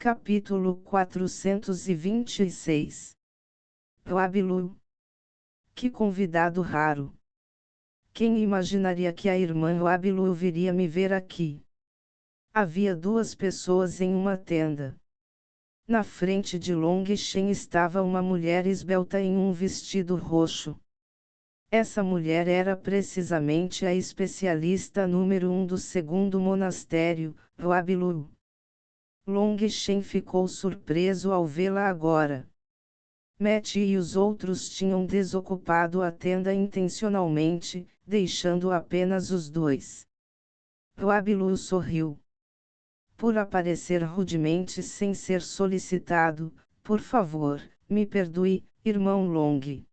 Capítulo 426. Huabilu. Que convidado raro! Quem imaginaria que a irmã Huabilu viria me ver aqui? Havia duas pessoas em uma tenda. Na frente de Long Shen estava uma mulher esbelta em um vestido roxo. Essa mulher era precisamente a especialista número 1 do segundo monastério, Huabilu. Long Shen ficou surpreso ao vê-la agora. Matt e os outros tinham desocupado a tenda intencionalmente, deixando apenas os dois. Huabilu sorriu. Por aparecer rudemente sem ser solicitado, por favor, me perdoe, irmão Long.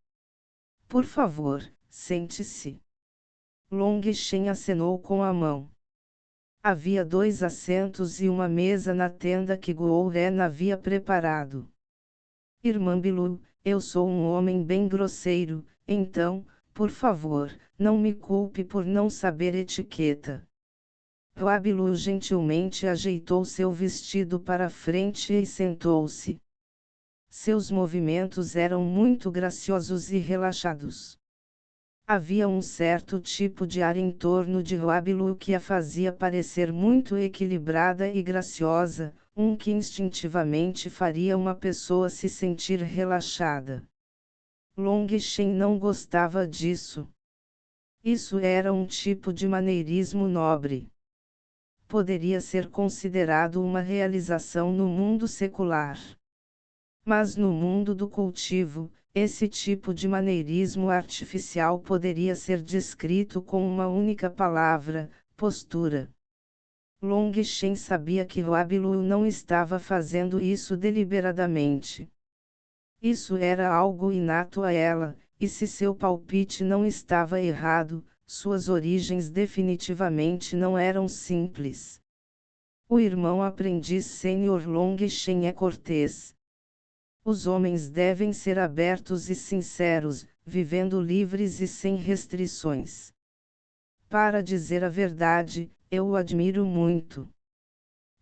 Por favor, sente-se. Long Shen acenou com a mão. Havia 2 assentos e uma mesa na tenda que Guo Ren havia preparado. Irmã Bilu, eu sou um homem bem grosseiro, então, por favor, não me culpe por não saber etiqueta. Huabilu gentilmente ajeitou seu vestido para frente e sentou-se. Seus movimentos eram muito graciosos e relaxados. Havia um certo tipo de ar em torno de Huabilu que a fazia parecer muito equilibrada e graciosa, que instintivamente faria uma pessoa se sentir relaxada. Long Shen não gostava disso. Isso era um tipo de maneirismo nobre. Poderia ser considerado uma realização no mundo secular. Mas no mundo do cultivo, esse tipo de maneirismo artificial poderia ser descrito com uma única palavra: postura. Long Shen sabia que Huabilu não estava fazendo isso deliberadamente. Isso era algo inato a ela, e se seu palpite não estava errado, suas origens definitivamente não eram simples. O irmão aprendiz sênior Long Shen é cortês. Os homens devem ser abertos e sinceros, vivendo livres e sem restrições. Para dizer a verdade, eu o admiro muito.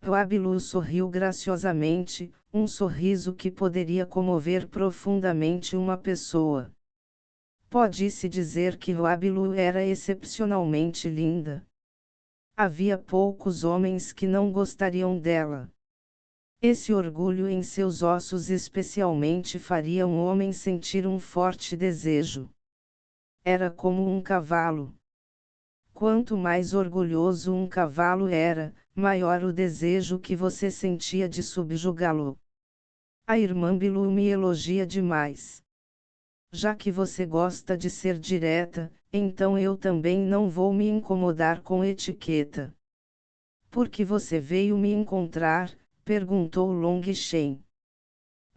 Huabilu sorriu graciosamente, um sorriso que poderia comover profundamente uma pessoa. Pode-se dizer que Huabilu era excepcionalmente linda. Havia poucos homens que não gostariam dela. Esse orgulho em seus ossos especialmente faria um homem sentir um forte desejo. Era como um cavalo. Quanto mais orgulhoso um cavalo era, maior o desejo que você sentia de subjugá-lo. A irmã Bilu me elogia demais. Já que você gosta de ser direta, então eu também não vou me incomodar com etiqueta. Por que você veio me encontrar? Perguntou Long Shen.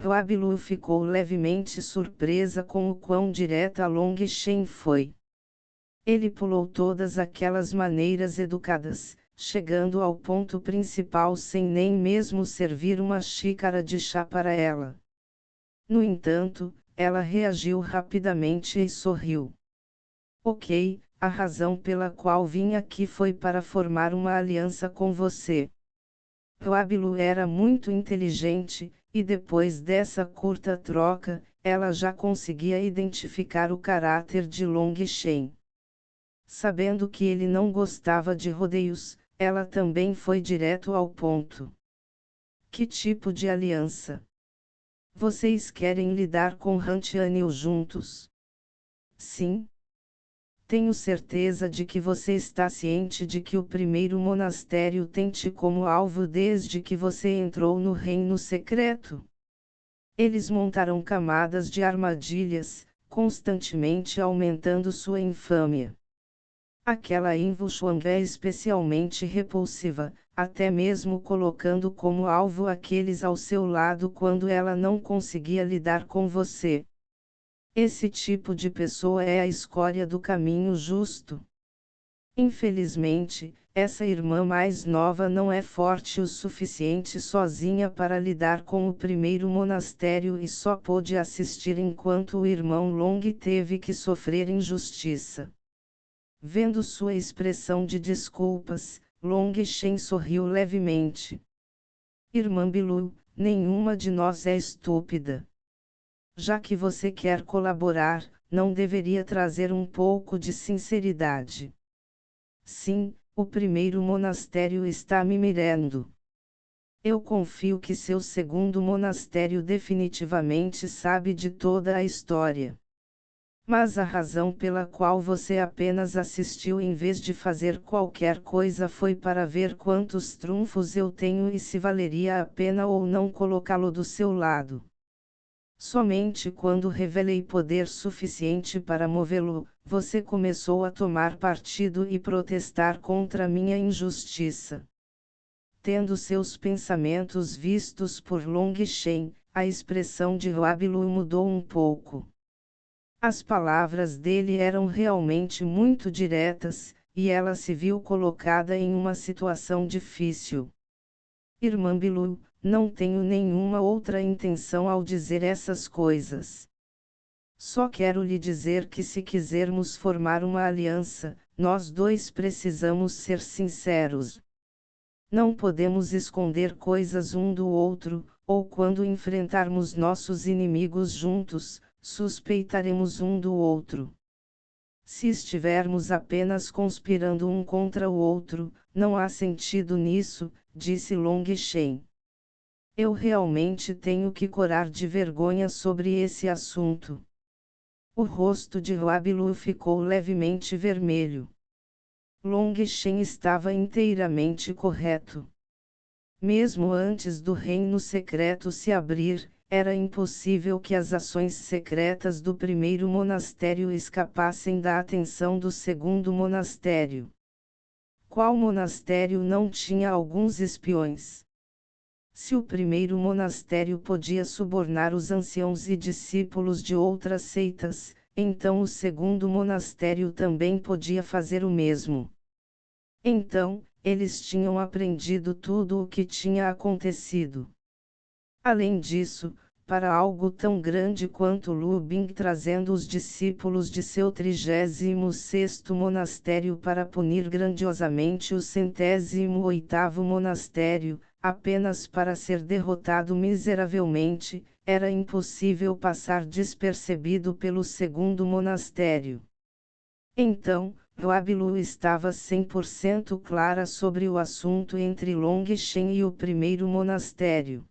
Huabilu ficou levemente surpresa com o quão direta Long Shen foi. Ele pulou todas aquelas maneiras educadas, chegando ao ponto principal sem nem mesmo servir uma xícara de chá para ela. No entanto, ela reagiu rapidamente e sorriu. Ok, a razão pela qual vim aqui foi para formar uma aliança com você. Huabilu era muito inteligente, e depois dessa curta troca, ela já conseguia identificar o caráter de Long Shen. Sabendo que ele não gostava de rodeios, ela também foi direto ao ponto. Que tipo de aliança? Vocês querem lidar com Hantianil juntos? Sim. Tenho certeza de que você está ciente de que o primeiro monastério tem-te como alvo desde que você entrou no reino secreto. Eles montaram camadas de armadilhas, constantemente aumentando sua infâmia. Aquela Invushwang é especialmente repulsiva, até mesmo colocando como alvo aqueles ao seu lado quando ela não conseguia lidar com você. Esse tipo de pessoa é a escória do caminho justo. Infelizmente, essa irmã mais nova não é forte o suficiente sozinha para lidar com o primeiro monastério e só pôde assistir enquanto o irmão Long teve que sofrer injustiça. Vendo sua expressão de desculpas, Long Shen sorriu levemente. Irmã Bilu, nenhuma de nós é estúpida. Já que você quer colaborar, não deveria trazer um pouco de sinceridade. Sim, o primeiro monastério está me mirando. Eu confio que seu segundo monastério definitivamente sabe de toda a história. Mas a razão pela qual você apenas assistiu em vez de fazer qualquer coisa foi para ver quantos trunfos eu tenho e se valeria a pena ou não colocá-lo do seu lado. Somente quando revelei poder suficiente para movê-lo, você começou a tomar partido e protestar contra minha injustiça. Tendo seus pensamentos vistos por Long Shen, a expressão de Huabilu mudou um pouco. As palavras dele eram realmente muito diretas, e ela se viu colocada em uma situação difícil. Irmã Bilu, não tenho nenhuma outra intenção ao dizer essas coisas. Só quero lhe dizer que se quisermos formar uma aliança, nós dois precisamos ser sinceros. Não podemos esconder coisas um do outro, ou quando enfrentarmos nossos inimigos juntos, suspeitaremos um do outro. Se estivermos apenas conspirando um contra o outro, não há sentido nisso, disse Long Shen. Eu realmente tenho que corar de vergonha sobre esse assunto. O rosto de Huabilu ficou levemente vermelho. Long Shen estava inteiramente correto. Mesmo antes do reino secreto se abrir, era impossível que as ações secretas do primeiro monastério escapassem da atenção do segundo monastério. Qual monastério não tinha alguns espiões? Se o primeiro monastério podia subornar os anciãos e discípulos de outras seitas, então o segundo monastério também podia fazer o mesmo. Então, eles tinham aprendido tudo o que tinha acontecido. Além disso, para algo tão grande quanto Lu Bing trazendo os discípulos de seu 36º monastério para punir grandiosamente o 108º monastério, apenas para ser derrotado miseravelmente, era impossível passar despercebido pelo segundo monastério. Então, Huabilu estava 100% clara sobre o assunto entre Long Shen e o primeiro monastério.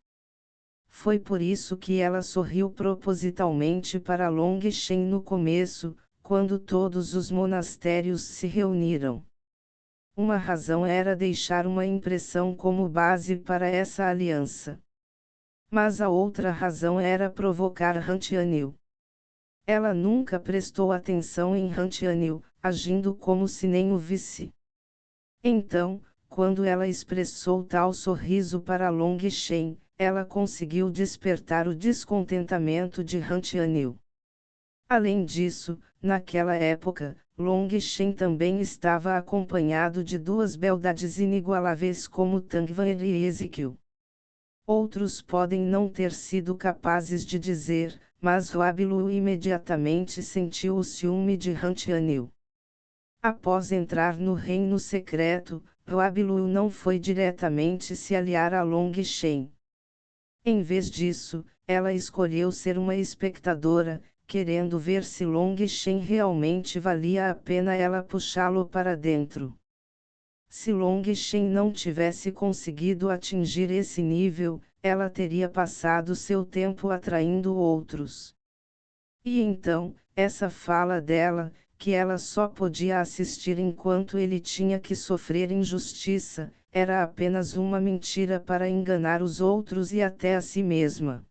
Foi por isso que ela sorriu propositalmente para Long Shen no começo, quando todos os monastérios se reuniram. Uma razão era deixar uma impressão como base para essa aliança. Mas a outra razão era provocar Han Tianyu. Ela nunca prestou atenção em Han Tianyu, agindo como se nem o visse. Então, quando ela expressou tal sorriso para Long Shen, ela conseguiu despertar o descontentamento de Han Tianyu. Além disso, naquela época, Long Shen também estava acompanhado de duas beldades inigualáveis como Tang Van e Ezekiel. Outros podem não ter sido capazes de dizer, mas Huabilu imediatamente sentiu o ciúme de Han Tianyu. Após entrar no reino secreto, Huabilu não foi diretamente se aliar a Long Shen. Em vez disso, ela escolheu ser uma espectadora, querendo ver se Long Shen realmente valia a pena ela puxá-lo para dentro. Se Long Shen não tivesse conseguido atingir esse nível, ela teria passado seu tempo atraindo outros. E então, essa fala dela, que ela só podia assistir enquanto ele tinha que sofrer injustiça, era apenas uma mentira para enganar os outros e até a si mesma.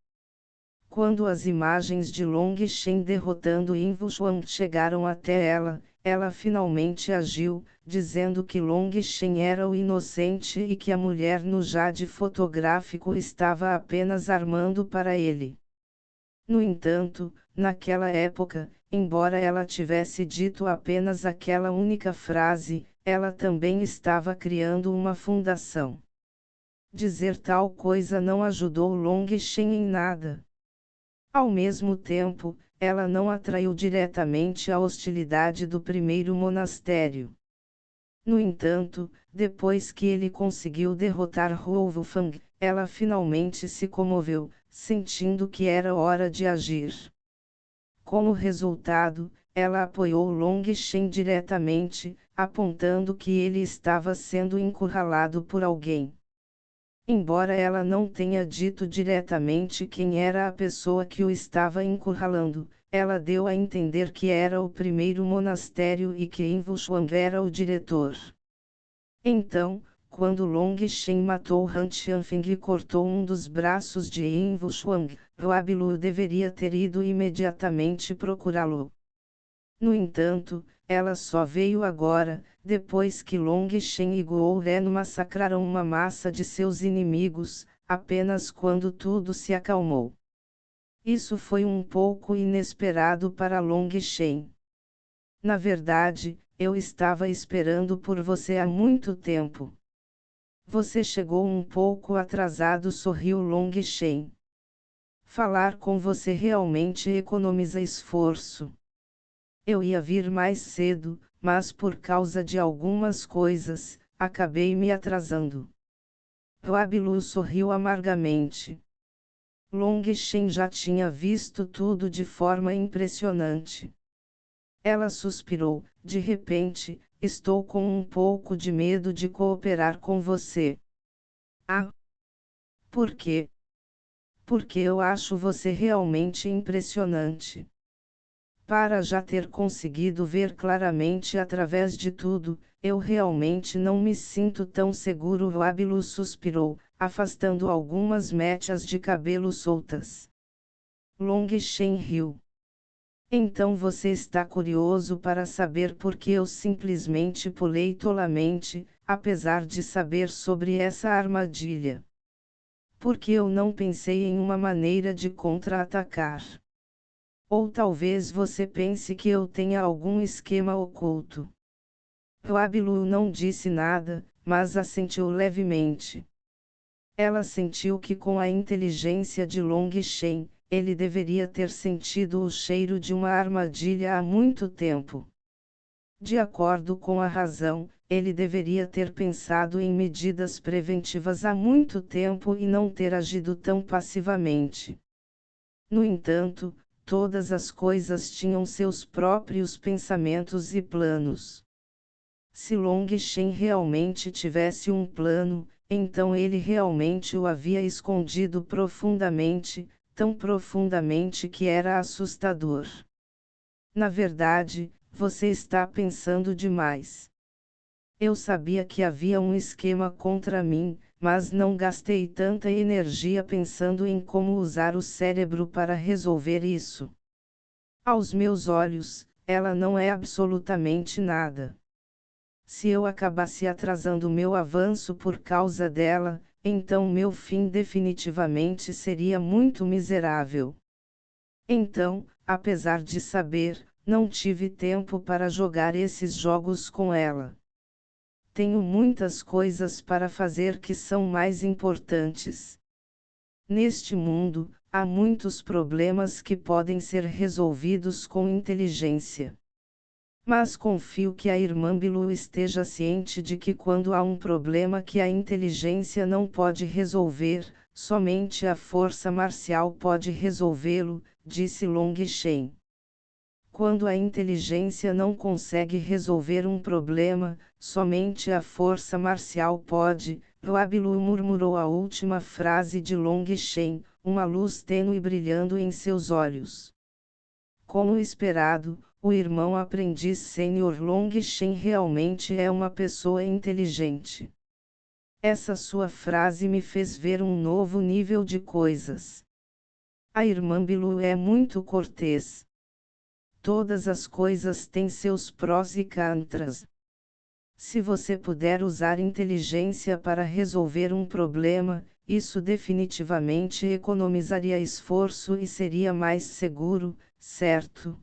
Quando as imagens de Long Shen derrotando Yin Wuchuan chegaram até ela, ela finalmente agiu, dizendo que Long Shen era o inocente e que a mulher no jade fotográfico estava apenas armando para ele. No entanto, naquela época, embora ela tivesse dito apenas aquela única frase, ela também estava criando uma fundação. Dizer tal coisa não ajudou Long Shen em nada. Ao mesmo tempo, ela não atraiu diretamente a hostilidade do primeiro monastério. No entanto, depois que ele conseguiu derrotar Huo Wufang, ela finalmente se comoveu, sentindo que era hora de agir. Como resultado, ela apoiou Long Shen diretamente, apontando que ele estava sendo encurralado por alguém. Embora ela não tenha dito diretamente quem era a pessoa que o estava encurralando, ela deu a entender que era o primeiro monastério e que Envu Shuang era o diretor. Então, quando Long Shen matou Han Xianfeng e cortou um dos braços de Envu Shuang, Huabilu deveria ter ido imediatamente procurá-lo. No entanto, ela só veio agora, depois que Long Shen e Guo Ren massacraram uma massa de seus inimigos, apenas quando tudo se acalmou. Isso foi um pouco inesperado para Long Shen. Na verdade, eu estava esperando por você há muito tempo. Você chegou um pouco atrasado, sorriu Long Shen. Falar com você realmente economiza esforço. Eu ia vir mais cedo, mas por causa de algumas coisas, acabei me atrasando. Huabilu sorriu amargamente. Long Shen já tinha visto tudo de forma impressionante. Ela suspirou, de repente, estou com um pouco de medo de cooperar com você. Ah! Por quê? Porque eu acho você realmente impressionante. Para já ter conseguido ver claramente através de tudo, eu realmente não me sinto tão seguro. Huabilu suspirou, afastando algumas mechas de cabelo soltas. Long Shen riu. Então você está curioso para saber por que eu simplesmente pulei tolamente, apesar de saber sobre essa armadilha. Porque eu não pensei em uma maneira de contra-atacar. Ou talvez você pense que eu tenha algum esquema oculto. Huabilu não disse nada, mas assentiu levemente. Ela sentiu que com a inteligência de Long Shen, ele deveria ter sentido o cheiro de uma armadilha há muito tempo. De acordo com a razão, ele deveria ter pensado em medidas preventivas há muito tempo e não ter agido tão passivamente. No entanto, todas as coisas tinham seus próprios pensamentos e planos. Se Long Shen realmente tivesse um plano, então ele realmente o havia escondido profundamente, tão profundamente que era assustador. Na verdade, você está pensando demais. Eu sabia que havia um esquema contra mim, mas não gastei tanta energia pensando em como usar o cérebro para resolver isso. Aos meus olhos, ela não é absolutamente nada. Se eu acabasse atrasando meu avanço por causa dela, então meu fim definitivamente seria muito miserável. Então, apesar de saber, não tive tempo para jogar esses jogos com ela. Tenho muitas coisas para fazer que são mais importantes. Neste mundo, há muitos problemas que podem ser resolvidos com inteligência. Mas confio que a irmã Bilu esteja ciente de que quando há um problema que a inteligência não pode resolver, somente a força marcial pode resolvê-lo, disse Long Shen. Quando a inteligência não consegue resolver um problema, somente a força marcial pode. Huabilu murmurou a última frase de Long Shen, uma luz tênue brilhando em seus olhos. Como esperado, o irmão aprendiz sênior Long Shen realmente é uma pessoa inteligente. Essa sua frase me fez ver um novo nível de coisas. A irmã Bilu é muito cortês. Todas as coisas têm seus prós e contras. Se você puder usar inteligência para resolver um problema, isso definitivamente economizaria esforço e seria mais seguro, certo?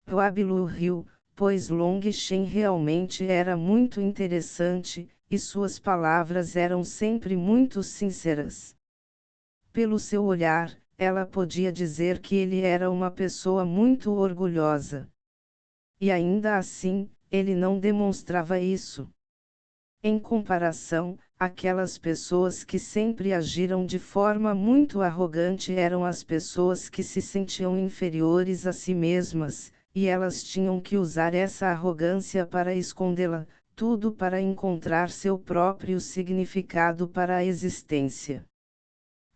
Huabilu riu, pois Long Shen realmente era muito interessante, e suas palavras eram sempre muito sinceras. Pelo seu olhar, ela podia dizer que ele era uma pessoa muito orgulhosa. E ainda assim, ele não demonstrava isso. Em comparação, aquelas pessoas que sempre agiram de forma muito arrogante eram as pessoas que se sentiam inferiores a si mesmas, e elas tinham que usar essa arrogância para escondê-la, tudo para encontrar seu próprio significado para a existência.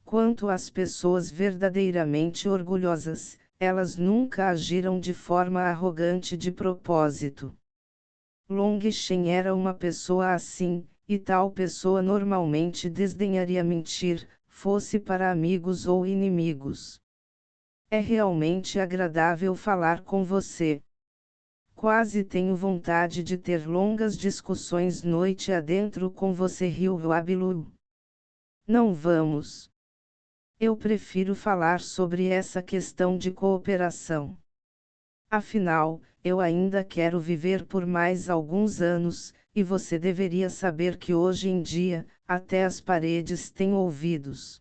Quanto às pessoas verdadeiramente orgulhosas, elas nunca agiram de forma arrogante de propósito. Long Shen era uma pessoa assim, e tal pessoa normalmente desdenharia mentir, fosse para amigos ou inimigos. É realmente agradável falar com você. Quase tenho vontade de ter longas discussões noite adentro com você, riu Wabilu. Não vamos. Eu prefiro falar sobre essa questão de cooperação. Afinal, eu ainda quero viver por mais alguns anos, e você deveria saber que hoje em dia, até as paredes têm ouvidos.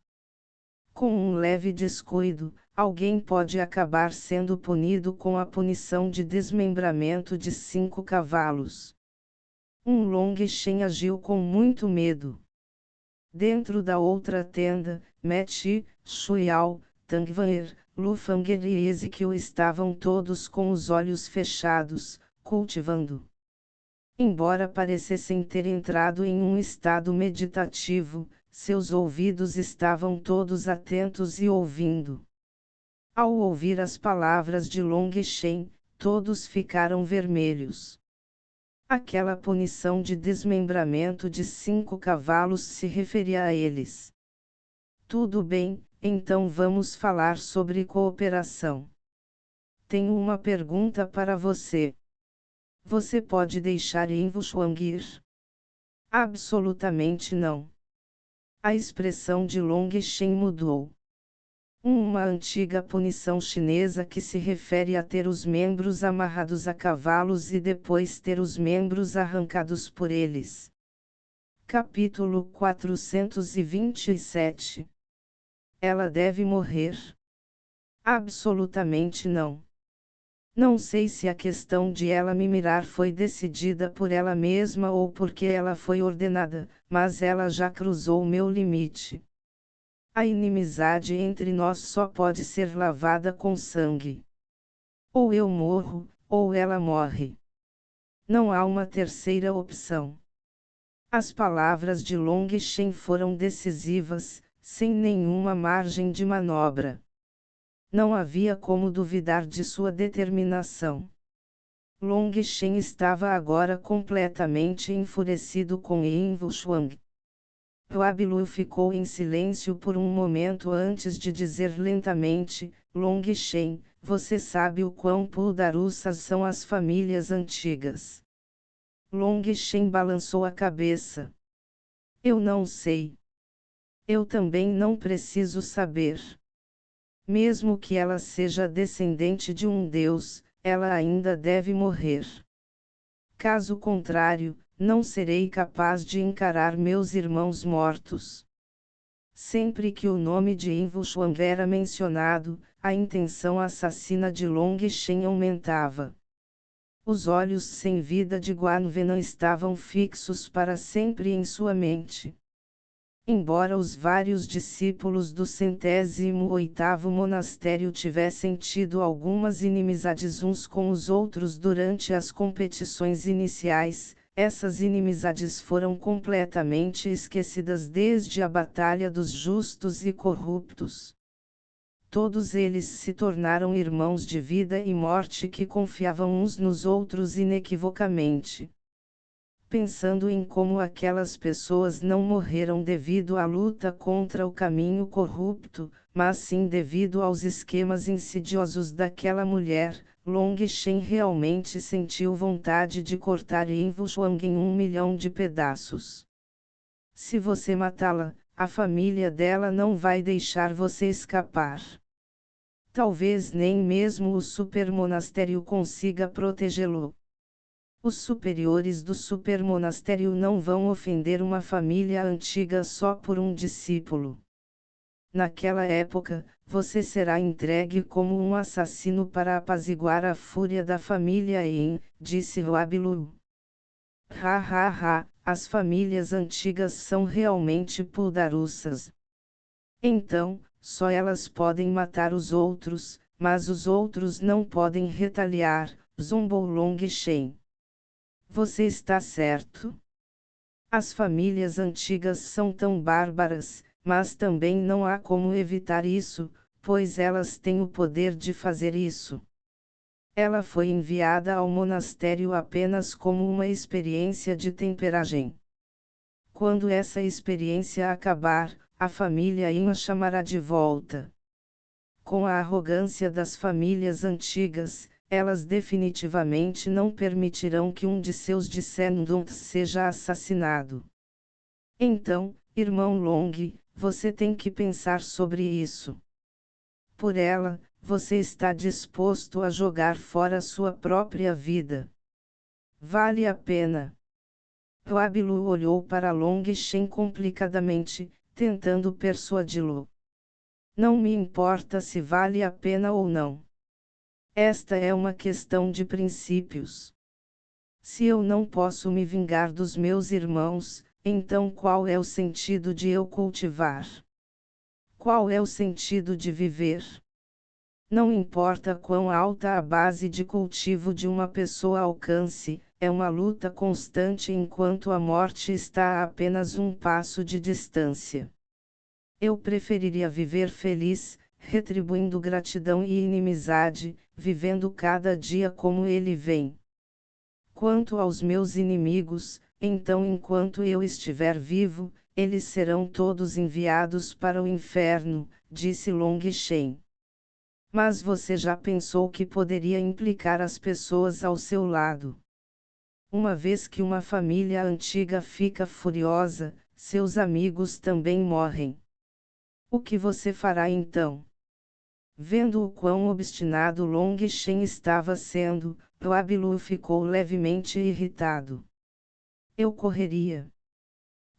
Com um leve descuido, alguém pode acabar sendo punido com a punição de desmembramento de 5 cavalos. Long Shen agiu com muito medo. Dentro da outra tenda, Meti, Shuyao, Tangvaer, Lu Fanger e Ezequiel estavam todos com os olhos fechados, cultivando. Embora parecessem ter entrado em um estado meditativo, seus ouvidos estavam todos atentos e ouvindo. Ao ouvir as palavras de Long Shen, todos ficaram vermelhos. Aquela punição de desmembramento de 5 cavalos se referia a eles. Tudo bem, então vamos falar sobre cooperação. Tenho uma pergunta para você. Você pode deixar Invo Shuang ir? Absolutamente não. A expressão de Long Shen mudou. Uma antiga punição chinesa que se refere a ter os membros amarrados a cavalos e depois ter os membros arrancados por eles. Capítulo 427. Ela deve morrer? Absolutamente não. Não sei se a questão de ela me mirar foi decidida por ela mesma ou porque ela foi ordenada, mas ela já cruzou meu limite. A inimizade entre nós só pode ser lavada com sangue. Ou eu morro, ou ela morre. Não há uma terceira opção. As palavras de Long Shen foram decisivas, sem nenhuma margem de manobra. Não havia como duvidar de sua determinação. Long Shen estava agora completamente enfurecido com Yin Shuang. Wabilu ficou em silêncio por um momento antes de dizer lentamente, Long Shen, você sabe o quão poderosas são as famílias antigas. Long Shen balançou a cabeça. Eu não sei. Eu também não preciso saber. Mesmo que ela seja descendente de um deus, ela ainda deve morrer. Caso contrário, não serei capaz de encarar meus irmãos mortos. Sempre que o nome de Invo Shuang era mencionado, a intenção assassina de Long Shen aumentava. Os olhos sem vida de Guan Venan estavam fixos para sempre em sua mente. Embora os vários discípulos do 108º monastério tivessem tido algumas inimizades uns com os outros durante as competições iniciais, essas inimizades foram completamente esquecidas desde a Batalha dos Justos e Corruptos. Todos eles se tornaram irmãos de vida e morte que confiavam uns nos outros inequivocamente. Pensando em como aquelas pessoas não morreram devido à luta contra o caminho corrupto, mas sim devido aos esquemas insidiosos daquela mulher, Long Shen realmente sentiu vontade de cortar Invo Shuang em 1.000.000 de pedaços. Se você matá-la, a família dela não vai deixar você escapar. Talvez nem mesmo o supermonastério consiga protegê-lo. Os superiores do supermonastério não vão ofender uma família antiga só por um discípulo. Naquela época, você será entregue como um assassino para apaziguar a fúria da família Yin, disse Wabilu. Ha ha ha, as famílias antigas são realmente puldaruças. Então, só elas podem matar os outros, mas os outros não podem retaliar, zombou Long Shen. Você está certo? As famílias antigas são tão bárbaras, mas também não há como evitar isso, pois elas têm o poder de fazer isso. Ela foi enviada ao monastério apenas como uma experiência de temperagem. Quando essa experiência acabar, a família Yin a chamará de volta. Com a arrogância das famílias antigas, elas definitivamente não permitirão que um de seus descendentes seja assassinado. Então, irmão Long, você tem que pensar sobre isso. Por ela, você está disposto a jogar fora sua própria vida. Vale a pena. Huabilu olhou para Long Shen complicadamente, tentando persuadi-lo. Não me importa se vale a pena ou não. Esta é uma questão de princípios. Se eu não posso me vingar dos meus irmãos, então qual é o sentido de eu cultivar? Qual é o sentido de viver? Não importa quão alta a base de cultivo de uma pessoa alcance, é uma luta constante enquanto a morte está a apenas um passo de distância. Eu preferiria viver feliz, retribuindo gratidão e inimizade, vivendo cada dia como ele vem. Quanto aos meus inimigos, então enquanto eu estiver vivo, eles serão todos enviados para o inferno, disse Long Shen. Mas você já pensou que poderia implicar as pessoas ao seu lado? Uma vez que uma família antiga fica furiosa, seus amigos também morrem. O que você fará então? Vendo o quão obstinado Long Shen estava sendo, Huabilu ficou levemente irritado. Eu correria.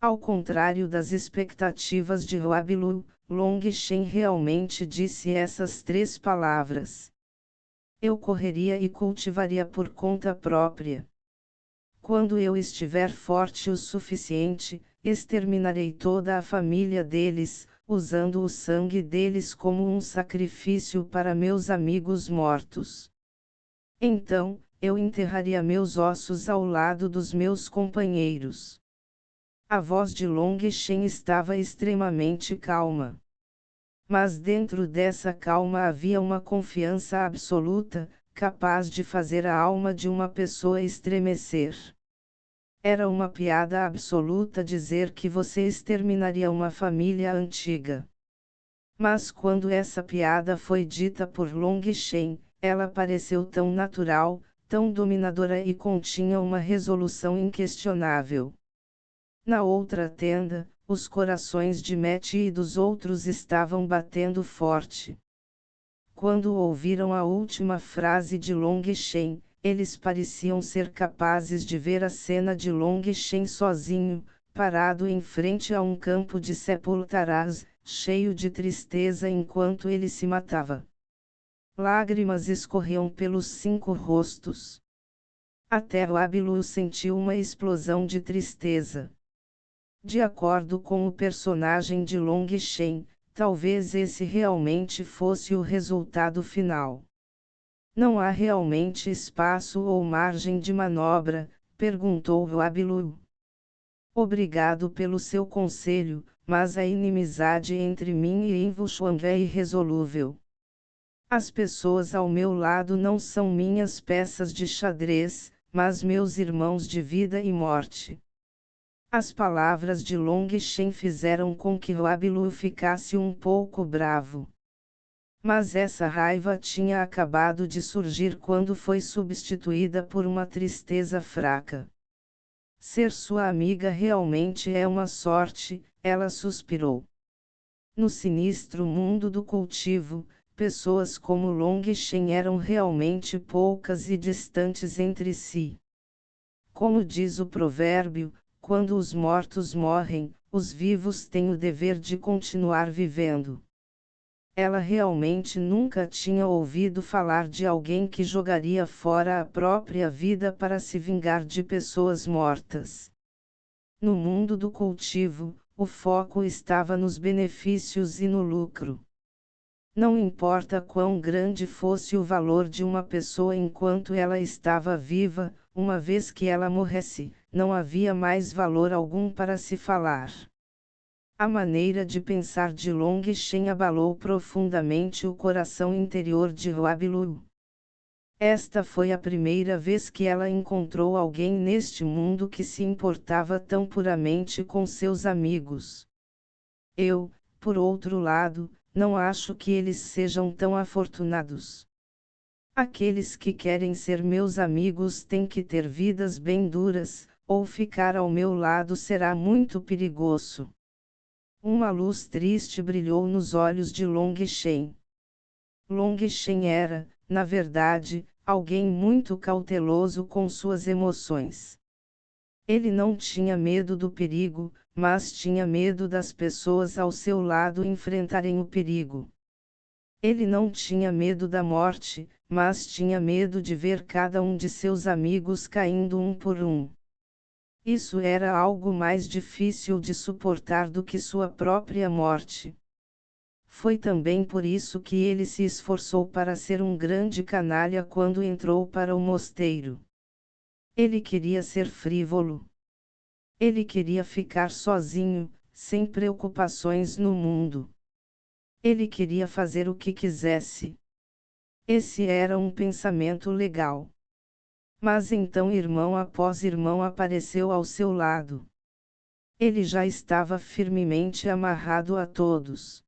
Ao contrário das expectativas de Huabilu, Long Shen realmente disse essas 3 palavras. Eu correria e cultivaria por conta própria. Quando eu estiver forte o suficiente, exterminarei toda a família deles, usando o sangue deles como um sacrifício para meus amigos mortos. Então, eu enterraria meus ossos ao lado dos meus companheiros. A voz de Long Shen estava extremamente calma. Mas dentro dessa calma havia uma confiança absoluta, capaz de fazer a alma de uma pessoa estremecer. Era uma piada absoluta dizer que você exterminaria uma família antiga. Mas quando essa piada foi dita por Long Shen, ela pareceu tão natural, tão dominadora e continha uma resolução inquestionável. Na outra tenda, os corações de Matt e dos outros estavam batendo forte. Quando ouviram a última frase de Long Shen, eles pareciam ser capazes de ver a cena de Long Shen sozinho, parado em frente a um campo de sepultaras, cheio de tristeza enquanto ele se matava. Lágrimas escorriam pelos 5 rostos. Até Huabilu sentiu uma explosão de tristeza. De acordo com o personagem de Long Shen, talvez esse realmente fosse o resultado final. Não há realmente espaço ou margem de manobra? Perguntou Huabilu. Obrigado pelo seu conselho, mas a inimizade entre mim e Invushwang é irresolúvel. As pessoas ao meu lado não são minhas peças de xadrez, mas meus irmãos de vida e morte. As palavras de Long Shen fizeram com que Huabilu ficasse um pouco bravo. Mas essa raiva tinha acabado de surgir quando foi substituída por uma tristeza fraca. Ser sua amiga realmente é uma sorte, ela suspirou. No sinistro mundo do cultivo, pessoas como Long Shen eram realmente poucas e distantes entre si. Como diz o provérbio, quando os mortos morrem, os vivos têm o dever de continuar vivendo. Ela realmente nunca tinha ouvido falar de alguém que jogaria fora a própria vida para se vingar de pessoas mortas. No mundo do cultivo, o foco estava nos benefícios e no lucro. Não importa quão grande fosse o valor de uma pessoa enquanto ela estava viva, uma vez que ela morresse, não havia mais valor algum para se falar. A maneira de pensar de Long Shen abalou profundamente o coração interior de Huabilu. Esta foi a primeira vez que ela encontrou alguém neste mundo que se importava tão puramente com seus amigos. Eu, por outro lado, não acho que eles sejam tão afortunados. Aqueles que querem ser meus amigos têm que ter vidas bem duras, ou ficar ao meu lado será muito perigoso. Uma luz triste brilhou nos olhos de Long Shen. Long Shen era, na verdade, alguém muito cauteloso com suas emoções. Ele não tinha medo do perigo, mas tinha medo das pessoas ao seu lado enfrentarem o perigo. Ele não tinha medo da morte, mas tinha medo de ver cada um de seus amigos caindo um por um. Isso era algo mais difícil de suportar do que sua própria morte. Foi também por isso que ele se esforçou para ser um grande canalha quando entrou para o mosteiro. Ele queria ser frívolo. Ele queria ficar sozinho, sem preocupações no mundo. Ele queria fazer o que quisesse. Esse era um pensamento legal. Mas então irmão após irmão apareceu ao seu lado. Ele já estava firmemente amarrado a todos.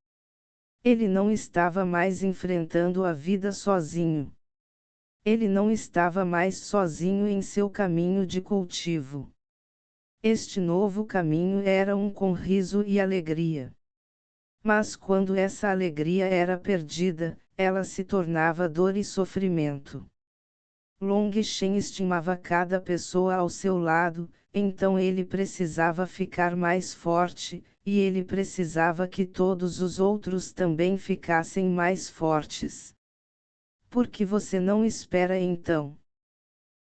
Ele não estava mais enfrentando a vida sozinho. Ele não estava mais sozinho em seu caminho de cultivo. Este novo caminho era um com riso e alegria. Mas quando essa alegria era perdida, ela se tornava dor e sofrimento. Long Shen estimava cada pessoa ao seu lado, então ele precisava ficar mais forte, e ele precisava que todos os outros também ficassem mais fortes. Por que você não espera então?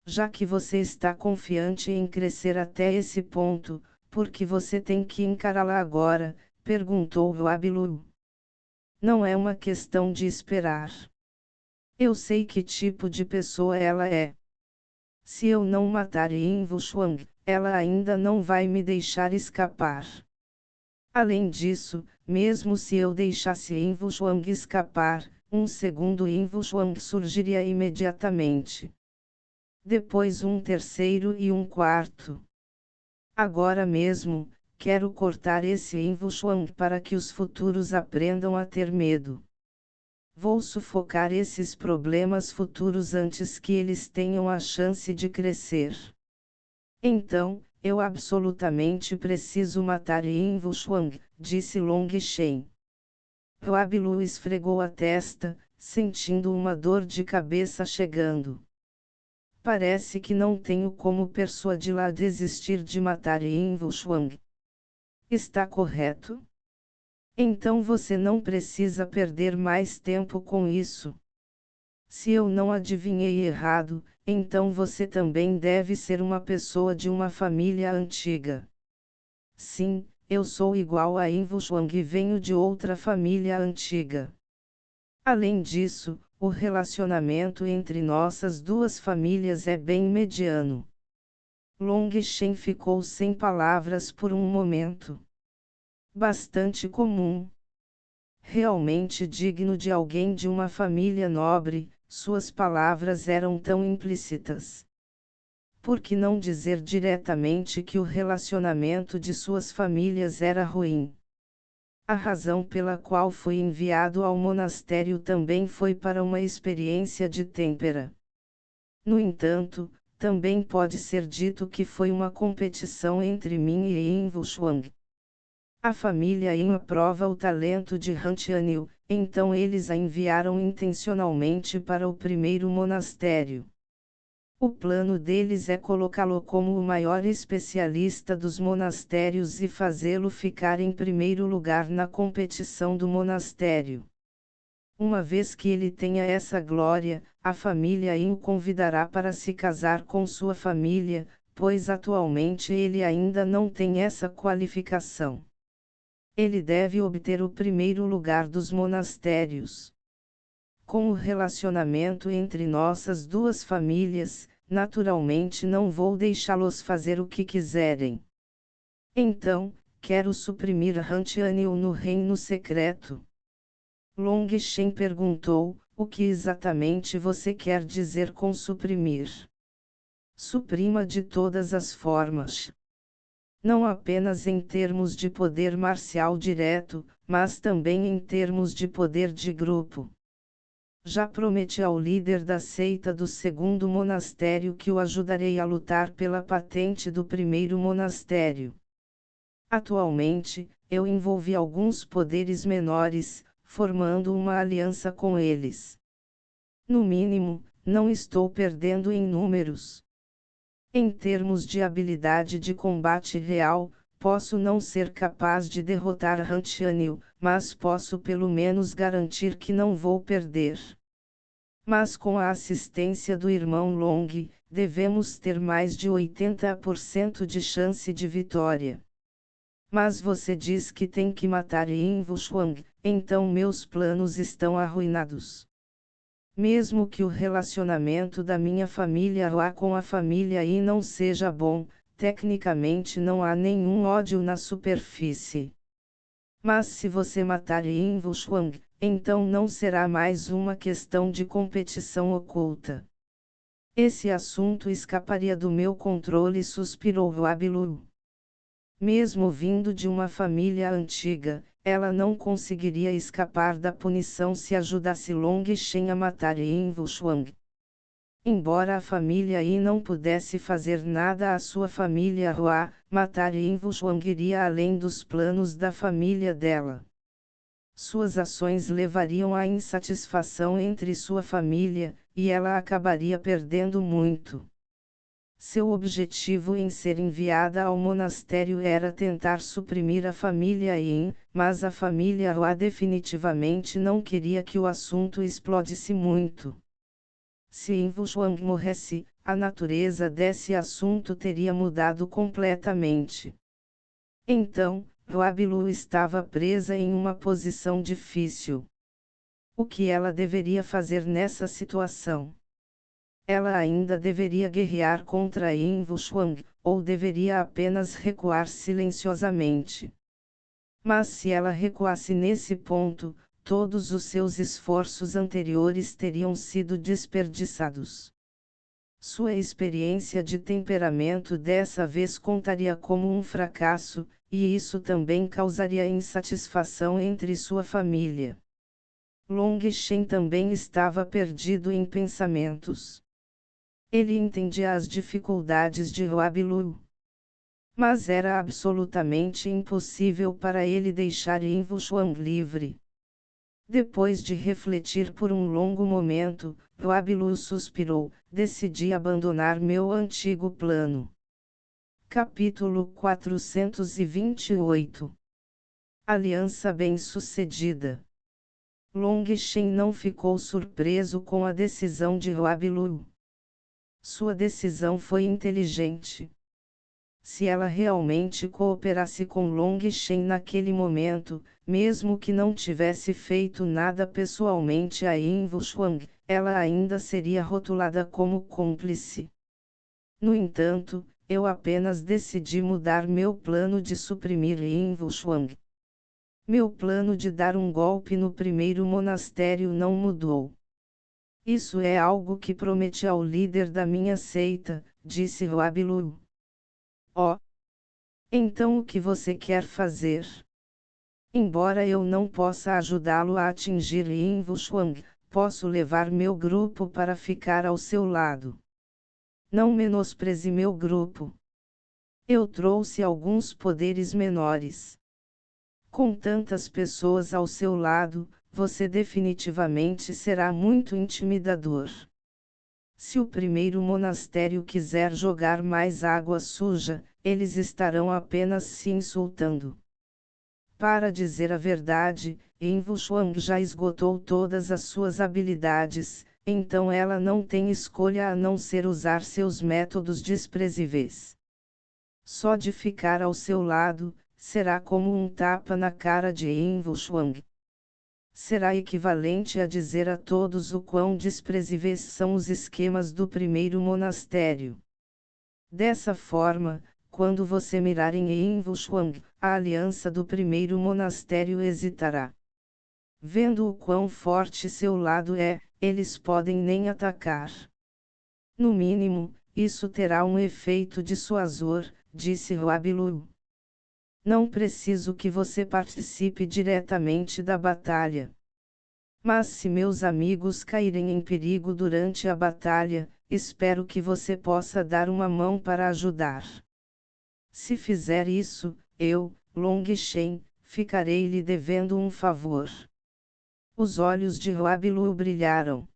Já que você está confiante em crescer até esse ponto, por que você tem que encará-la agora? Perguntou Wabilu. Não é uma questão de esperar. Eu sei que tipo de pessoa ela é. Se eu não matar Yin Wuxuang, ela ainda não vai me deixar escapar. Além disso, mesmo se eu deixasse Yin Wuxuang escapar, um segundo Yin Wuxuang surgiria imediatamente. Depois um terceiro e um quarto. Agora mesmo, quero cortar esse Yin Wuxuang para que os futuros aprendam a ter medo. Vou sufocar esses problemas futuros antes que eles tenham a chance de crescer. Então, eu absolutamente preciso matar Yin Wuxuang, disse Long Shen. Huabilu esfregou a testa, sentindo uma dor de cabeça chegando. Parece que não tenho como persuadi-la a desistir de matar Yin Wuxuang. Está correto? Então você não precisa perder mais tempo com isso. Se eu não adivinhei errado, então você também deve ser uma pessoa de uma família antiga. Sim, eu sou igual a Yin Wuxuang e venho de outra família antiga. Além disso, o relacionamento entre nossas duas famílias é bem mediano. Long Shen ficou sem palavras por um momento. Bastante comum. Realmente digno de alguém de uma família nobre, suas palavras eram tão implícitas. Por que não dizer diretamente que o relacionamento de suas famílias era ruim? A razão pela qual foi enviado ao monastério também foi para uma experiência de têmpera. No entanto, também pode ser dito que foi uma competição entre mim e Yin Wuxuang. A família Yin aprova o talento de Han Tianyu, então eles a enviaram intencionalmente para o primeiro monastério. O plano deles é colocá-lo como o maior especialista dos monastérios e fazê-lo ficar em primeiro lugar na competição do monastério. Uma vez que ele tenha essa glória, a família Yin o convidará para se casar com sua família, pois atualmente ele ainda não tem essa qualificação. Ele deve obter o primeiro lugar dos monastérios. Com o relacionamento entre nossas duas famílias, naturalmente não vou deixá-los fazer o que quiserem. Então, quero suprimir Hantianil no reino secreto. Long Shen perguntou, o que exatamente você quer dizer com suprimir? Suprima de todas as formas. Não apenas em termos de poder marcial direto, mas também em termos de poder de grupo. Já prometi ao líder da seita do segundo monastério que o ajudarei a lutar pela patente do primeiro monastério. Atualmente, eu envolvi alguns poderes menores, formando uma aliança com eles. No mínimo, não estou perdendo em números. Em termos de habilidade de combate real, posso não ser capaz de derrotar Hantianil, mas posso pelo menos garantir que não vou perder. Mas com a assistência do irmão Long, devemos ter mais de 80% de chance de vitória. Mas você diz que tem que matar Yin Wuxuang, então meus planos estão arruinados. Mesmo que o relacionamento da minha família Hua com a família Yi não seja bom, tecnicamente não há nenhum ódio na superfície. Mas se você matar Yin Wuxuang, então não será mais uma questão de competição oculta. Esse assunto escaparia do meu controle, suspirou Huabilu. Mesmo vindo de uma família antiga, ela não conseguiria escapar da punição se ajudasse Long Shen a matar Yin Wuxuang. Embora a família Yi não pudesse fazer nada à sua família Hua, matar Yin Wuxuang iria além dos planos da família dela. Suas ações levariam à insatisfação entre sua família, e ela acabaria perdendo muito. Seu objetivo em ser enviada ao monastério era tentar suprimir a família Yin, mas a família Hua definitivamente não queria que o assunto explodisse muito. Se Yin Wuxuang morresse, a natureza desse assunto teria mudado completamente. Então, Huabilu estava presa em uma posição difícil. O que ela deveria fazer nessa situação? Ela ainda deveria guerrear contra Yin Wuxuang, ou deveria apenas recuar silenciosamente? Mas se ela recuasse nesse ponto, todos os seus esforços anteriores teriam sido desperdiçados. Sua experiência de temperamento dessa vez contaria como um fracasso, e isso também causaria insatisfação entre sua família. Long Shen também estava perdido em pensamentos. Ele entendia as dificuldades de Huabilu. Mas era absolutamente impossível para ele deixar Yin Wuxuang livre. Depois de refletir por um longo momento, Huabilu suspirou, decidi abandonar meu antigo plano. Capítulo 428 Aliança bem-sucedida. Long Shen não ficou surpreso com a decisão de Huabilu. Sua decisão foi inteligente. Se ela realmente cooperasse com Long Shen naquele momento, mesmo que não tivesse feito nada pessoalmente a Yin Wuxuang, ela ainda seria rotulada como cúmplice. No entanto, eu apenas decidi mudar meu plano de suprimir Yin Wuxuang. Meu plano de dar um golpe no primeiro monastério não mudou. Isso é algo que prometi ao líder da minha seita, disse Huabilu. Oh! Então o que você quer fazer? Embora eu não possa ajudá-lo a atingir Yin Wuxuang, posso levar meu grupo para ficar ao seu lado. Não menospreze meu grupo. Eu trouxe alguns poderes menores. Com tantas pessoas ao seu lado, você definitivamente será muito intimidador. Se o primeiro monastério quiser jogar mais água suja, eles estarão apenas se insultando. Para dizer a verdade, Envu Xuang já esgotou todas as suas habilidades, então ela não tem escolha a não ser usar seus métodos desprezíveis. Só de ficar ao seu lado, será como um tapa na cara de Envu Xuang. Será equivalente a dizer a todos o quão desprezíveis são os esquemas do primeiro monastério. Dessa forma, quando você mirar em Envu Xuang, a aliança do primeiro monastério hesitará. Vendo o quão forte seu lado é, eles podem nem atacar. No mínimo, isso terá um efeito dissuasor, disse Huabilu. Não preciso que você participe diretamente da batalha. Mas se meus amigos caírem em perigo durante a batalha, espero que você possa dar uma mão para ajudar. Se fizer isso, eu, Long Shen, ficarei lhe devendo um favor. Os olhos de Huabilu brilharam.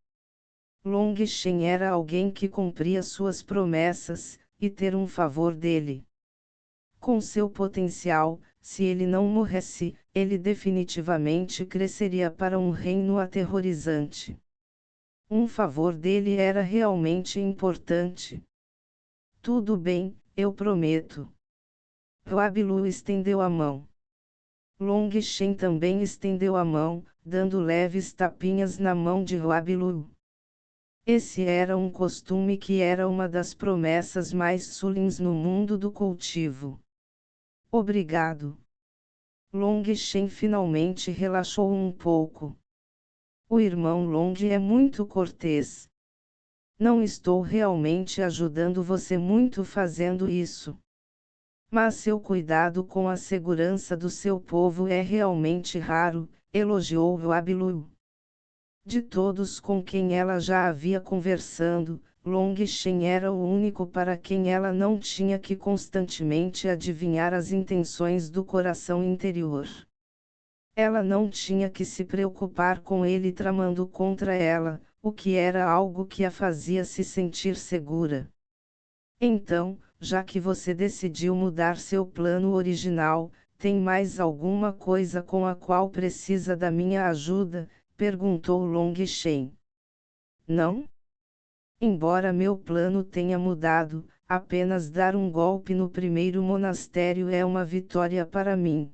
Long Shen era alguém que cumpria suas promessas, e ter um favor dele. Com seu potencial, se ele não morresse, ele definitivamente cresceria para um reino aterrorizante. Um favor dele era realmente importante. Tudo bem, eu prometo. Huabilu estendeu a mão. Long Shen também estendeu a mão, dando leves tapinhas na mão de Huabilu. Esse era um costume que era uma das promessas mais sulis no mundo do cultivo. Obrigado. Long Shen finalmente relaxou um pouco. O irmão Long é muito cortês. Não estou realmente ajudando você muito fazendo isso. Mas seu cuidado com a segurança do seu povo é realmente raro, elogiou Huabilu. De todos com quem ela já havia conversando, Long Shen era o único para quem ela não tinha que constantemente adivinhar as intenções do coração interior. Ela não tinha que se preocupar com ele tramando contra ela, o que era algo que a fazia se sentir segura. Então, já que você decidiu mudar seu plano original, tem mais alguma coisa com a qual precisa da minha ajuda? Perguntou Long Shen. Não? Embora meu plano tenha mudado, apenas dar um golpe no primeiro monastério é uma vitória para mim.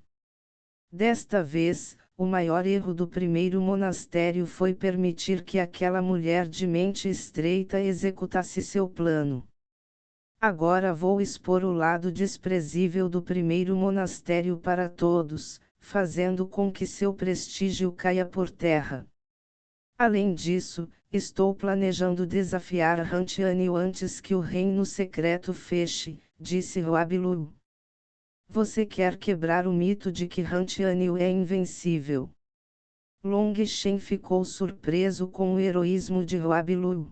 Desta vez, o maior erro do primeiro monastério foi permitir que aquela mulher de mente estreita executasse seu plano. Agora vou expor o lado desprezível do primeiro monastério para todos, fazendo com que seu prestígio caia por terra. Além disso, estou planejando desafiar Hantianil antes que o reino secreto feche, disse Huabilu. Você quer quebrar o mito de que Hantianil é invencível. Long Shen ficou surpreso com o heroísmo de Huabilu.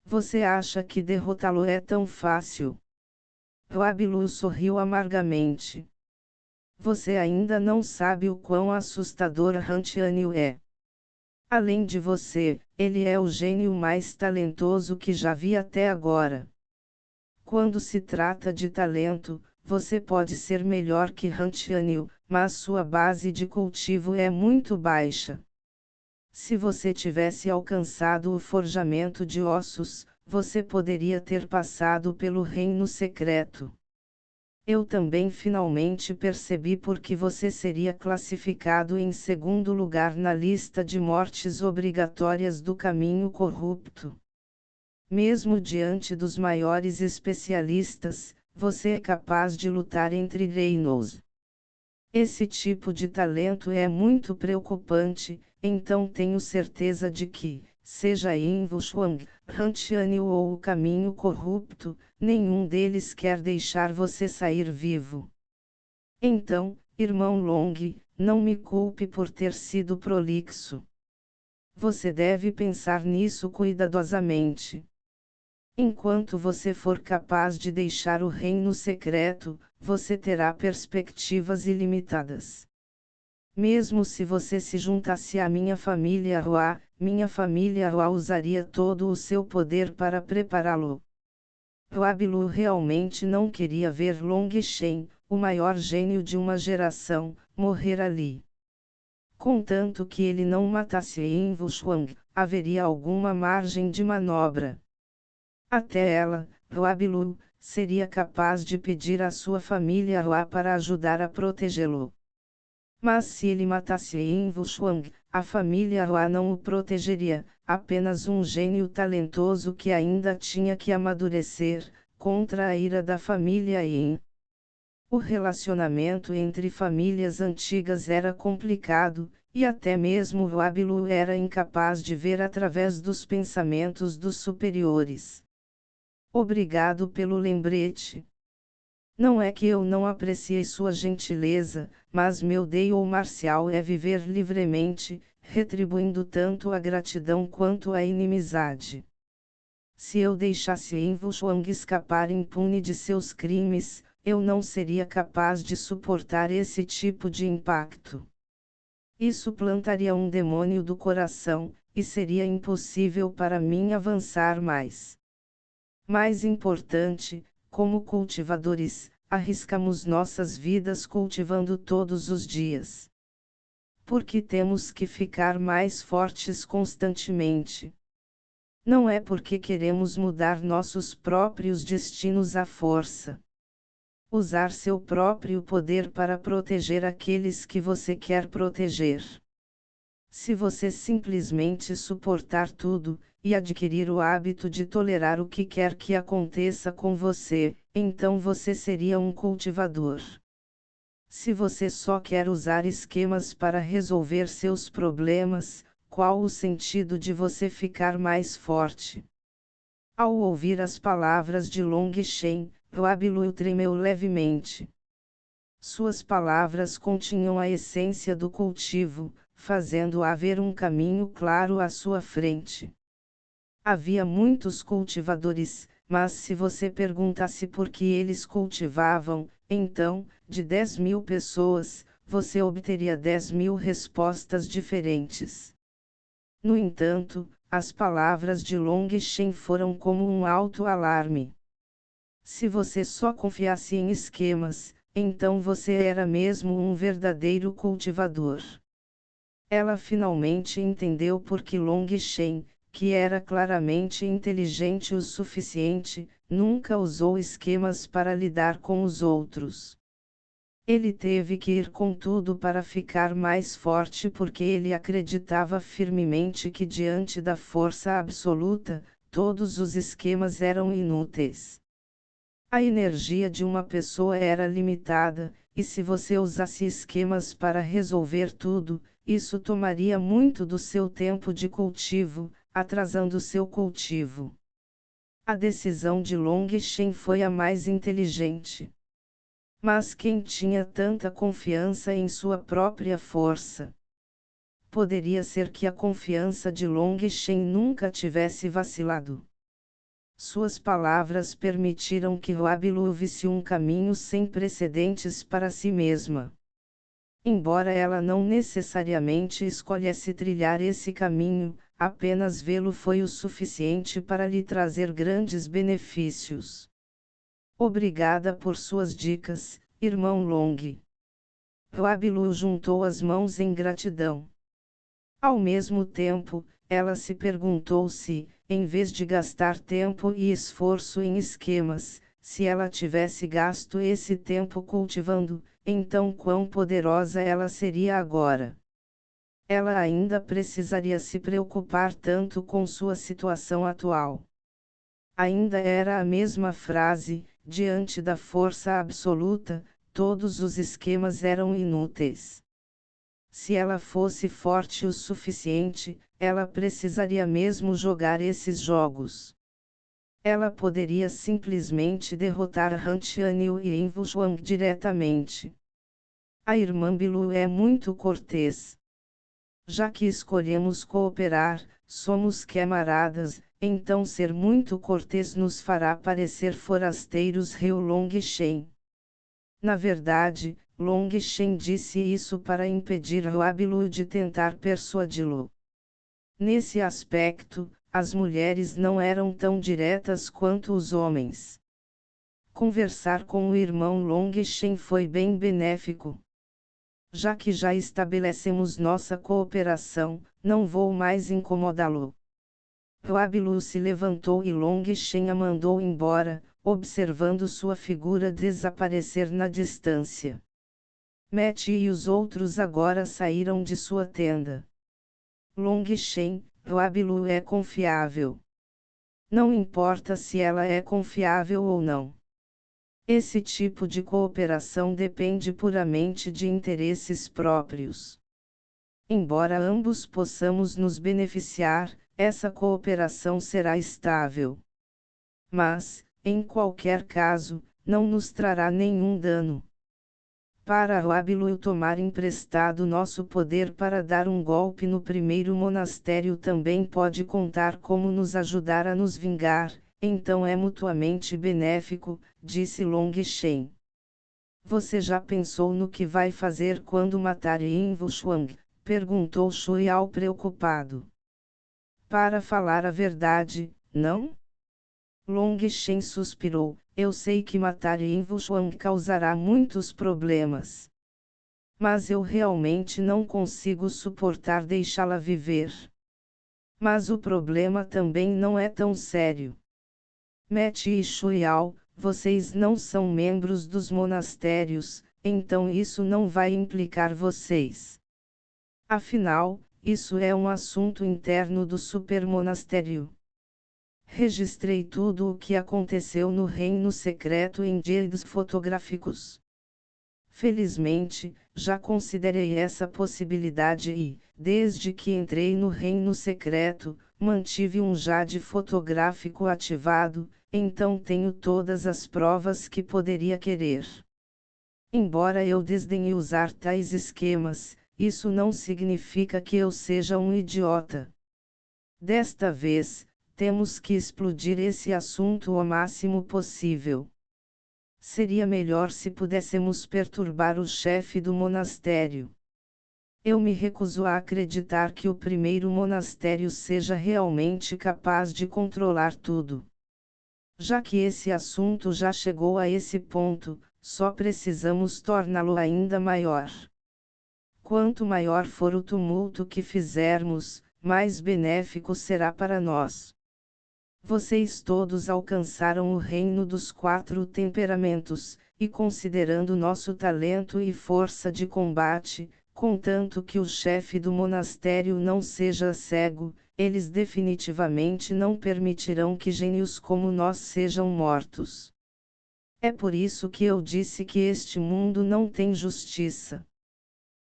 Você acha que derrotá-lo é tão fácil? Huabilu sorriu amargamente. Você ainda não sabe o quão assustador Hantianil é. Além de você, ele é o gênio mais talentoso que já vi até agora. Quando se trata de talento, você pode ser melhor que Hantianil, mas sua base de cultivo é muito baixa. Se você tivesse alcançado o forjamento de ossos, você poderia ter passado pelo reino secreto. Eu também finalmente percebi por que você seria classificado em segundo lugar na lista de mortes obrigatórias do caminho corrupto. Mesmo diante dos maiores especialistas, você é capaz de lutar entre reinos. Esse tipo de talento é muito preocupante, então tenho certeza de que, seja Envu Xuang, Hantianil ou o caminho corrupto, nenhum deles quer deixar você sair vivo. Então, irmão Long, não me culpe por ter sido prolixo. Você deve pensar nisso cuidadosamente. Enquanto você for capaz de deixar o reino secreto, você terá perspectivas ilimitadas. Mesmo se você se juntasse à minha família Hua usaria todo o seu poder para prepará-lo. Huabilu realmente não queria ver Long Shen, o maior gênio de uma geração, morrer ali. Contanto que ele não matasse Envu Xuang, haveria alguma margem de manobra. Até ela, Huabilu, seria capaz de pedir à sua família Hua para ajudar a protegê-lo. Mas se ele matasse Envu Xuang, a família Hua não o protegeria, apenas um gênio talentoso que ainda tinha que amadurecer, contra a ira da família Yin. O relacionamento entre famílias antigas era complicado, e até mesmo Huabilu era incapaz de ver através dos pensamentos dos superiores. Obrigado pelo lembrete. Não é que eu não aprecie sua gentileza, mas meu ideal marcial é viver livremente, retribuindo tanto a gratidão quanto a inimizade. Se eu deixasse Envu Xuang escapar impune de seus crimes, eu não seria capaz de suportar esse tipo de impacto. Isso plantaria um demônio do coração, e seria impossível para mim avançar mais. Mais importante, como cultivadores, arriscamos nossas vidas cultivando todos os dias. Porque temos que ficar mais fortes constantemente. Não é porque queremos mudar nossos próprios destinos à força. Usar seu próprio poder para proteger aqueles que você quer proteger. Se você simplesmente suportar tudo, e adquirir o hábito de tolerar o que quer que aconteça com você, então você seria um cultivador. Se você só quer usar esquemas para resolver seus problemas, qual o sentido de você ficar mais forte? Ao ouvir as palavras de Long Shen, Huabilu tremeu levemente. Suas palavras continham a essência do cultivo, fazendo haver um caminho claro à sua frente. Havia muitos cultivadores, mas se você perguntasse por que eles cultivavam, então, de 10.000 pessoas, você obteria 10.000 respostas diferentes. No entanto, as palavras de Long Shen foram como um alto-alarme. Se você só confiasse em esquemas, então você era mesmo um verdadeiro cultivador. Ela finalmente entendeu por que Long Shen, que era claramente inteligente o suficiente, nunca usou esquemas para lidar com os outros. Ele teve que ir com tudo para ficar mais forte porque ele acreditava firmemente que diante da força absoluta, todos os esquemas eram inúteis. A energia de uma pessoa era limitada, e se você usasse esquemas para resolver tudo, isso tomaria muito do seu tempo de cultivo, atrasando seu cultivo. A decisão de Long Shen foi a mais inteligente. Mas quem tinha tanta confiança em sua própria força? Poderia ser que a confiança de Long Shen nunca tivesse vacilado. Suas palavras permitiram que Huabilu visse um caminho sem precedentes para si mesma. Embora ela não necessariamente escolhesse trilhar esse caminho, apenas vê-lo foi o suficiente para lhe trazer grandes benefícios. Obrigada por suas dicas, irmão Long. Huabilu juntou as mãos em gratidão. Ao mesmo tempo, ela se perguntou se, em vez de gastar tempo e esforço em esquemas, se ela tivesse gasto esse tempo cultivando, então quão poderosa ela seria agora. Ela ainda precisaria se preocupar tanto com sua situação atual. Ainda era a mesma frase, diante da força absoluta, todos os esquemas eram inúteis. Se ela fosse forte o suficiente, ela precisaria mesmo jogar esses jogos. Ela poderia simplesmente derrotar Han Qianyu e Envu Xuang diretamente. A irmã Bilu é muito cortês. Já que escolhemos cooperar, somos camaradas, então ser muito cortês nos fará parecer forasteiros, riu Long Shen. Na verdade, Long Shen disse isso para impedir Huabilu de tentar persuadi-lo. Nesse aspecto, as mulheres não eram tão diretas quanto os homens. Conversar com o irmão Long Shen foi bem benéfico. Já que já estabelecemos nossa cooperação, não vou mais incomodá-lo. Huabilu se levantou e Long Shen a mandou embora, observando sua figura desaparecer na distância. Matt e os outros agora saíram de sua tenda. Long Shen, Huabilu é confiável. Não importa se ela é confiável ou não. Esse tipo de cooperação depende puramente de interesses próprios. Embora ambos possamos nos beneficiar, essa cooperação será estável. Mas, em qualquer caso, não nos trará nenhum dano. Para Huabilu tomar emprestado nosso poder para dar um golpe no primeiro monastério também pode contar como nos ajudar a nos vingar, então é mutuamente benéfico, disse Long Shen. Você já pensou no que vai fazer quando matar Yin Wuxuang? Perguntou Shu Yao preocupado. Para falar a verdade, não? Long Shen suspirou. Eu sei que matar Yin Wuxuang causará muitos problemas. Mas eu realmente não consigo suportar deixá-la viver. Mas o problema também não é tão sério. Matt e Shu Yao, vocês não são membros dos monastérios, então isso não vai implicar vocês. Afinal, isso é um assunto interno do supermonastério. Registrei tudo o que aconteceu no reino secreto em diários fotográficos. Felizmente, já considerei essa possibilidade e, desde que entrei no reino secreto, mantive um JAD fotográfico ativado, então tenho todas as provas que poderia querer. Embora eu desdenhe usar tais esquemas, isso não significa que eu seja um idiota. Desta vez, temos que explodir esse assunto o máximo possível. Seria melhor se pudéssemos perturbar o chefe do monastério. Eu me recuso a acreditar que o primeiro monastério seja realmente capaz de controlar tudo. Já que esse assunto já chegou a esse ponto, só precisamos torná-lo ainda maior. Quanto maior for o tumulto que fizermos, mais benéfico será para nós. Vocês todos alcançaram o reino dos 4 temperamentos, e considerando nosso talento e força de combate, contanto que o chefe do monastério não seja cego, eles definitivamente não permitirão que gênios como nós sejam mortos. É por isso que eu disse que este mundo não tem justiça.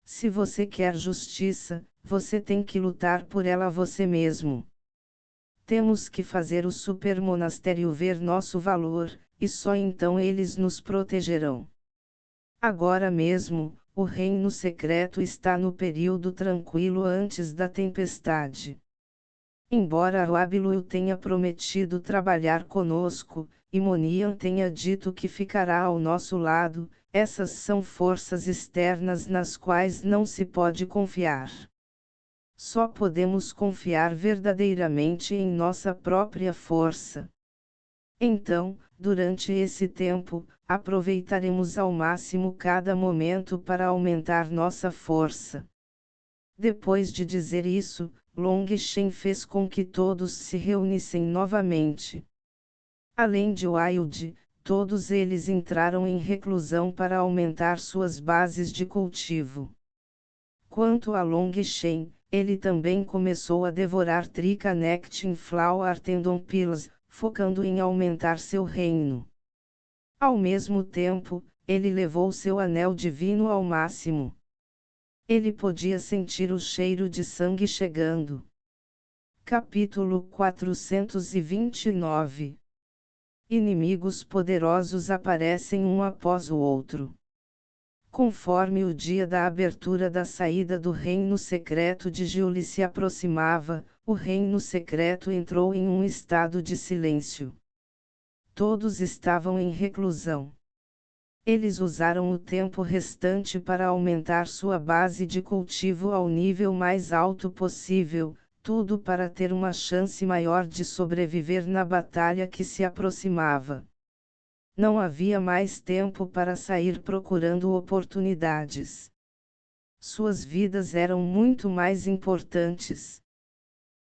Se você quer justiça, você tem que lutar por ela você mesmo. Temos que fazer o supermonastério ver nosso valor, e só então eles nos protegerão. Agora mesmo, o reino secreto está no período tranquilo antes da tempestade. Embora Huabilu tenha prometido trabalhar conosco, e Monian tenha dito que ficará ao nosso lado, essas são forças externas nas quais não se pode confiar. Só podemos confiar verdadeiramente em nossa própria força. Então, durante esse tempo, aproveitaremos ao máximo cada momento para aumentar nossa força. Depois de dizer isso, Long Shen fez com que todos se reunissem novamente. Além de Wild, todos eles entraram em reclusão para aumentar suas bases de cultivo. Quanto a Long Shen, ele também começou a devorar Tricanectin Flower Tendon Pills, focando em aumentar seu reino. Ao mesmo tempo, ele levou seu anel divino ao máximo. Ele podia sentir o cheiro de sangue chegando. Capítulo 429. Inimigos poderosos aparecem um após o outro. Conforme o dia da abertura da saída do reino secreto de Giuli se aproximava, o reino secreto entrou em um estado de silêncio. Todos estavam em reclusão. Eles usaram o tempo restante para aumentar sua base de cultivo ao nível mais alto possível, tudo para ter uma chance maior de sobreviver na batalha que se aproximava. Não havia mais tempo para sair procurando oportunidades. Suas vidas eram muito mais importantes.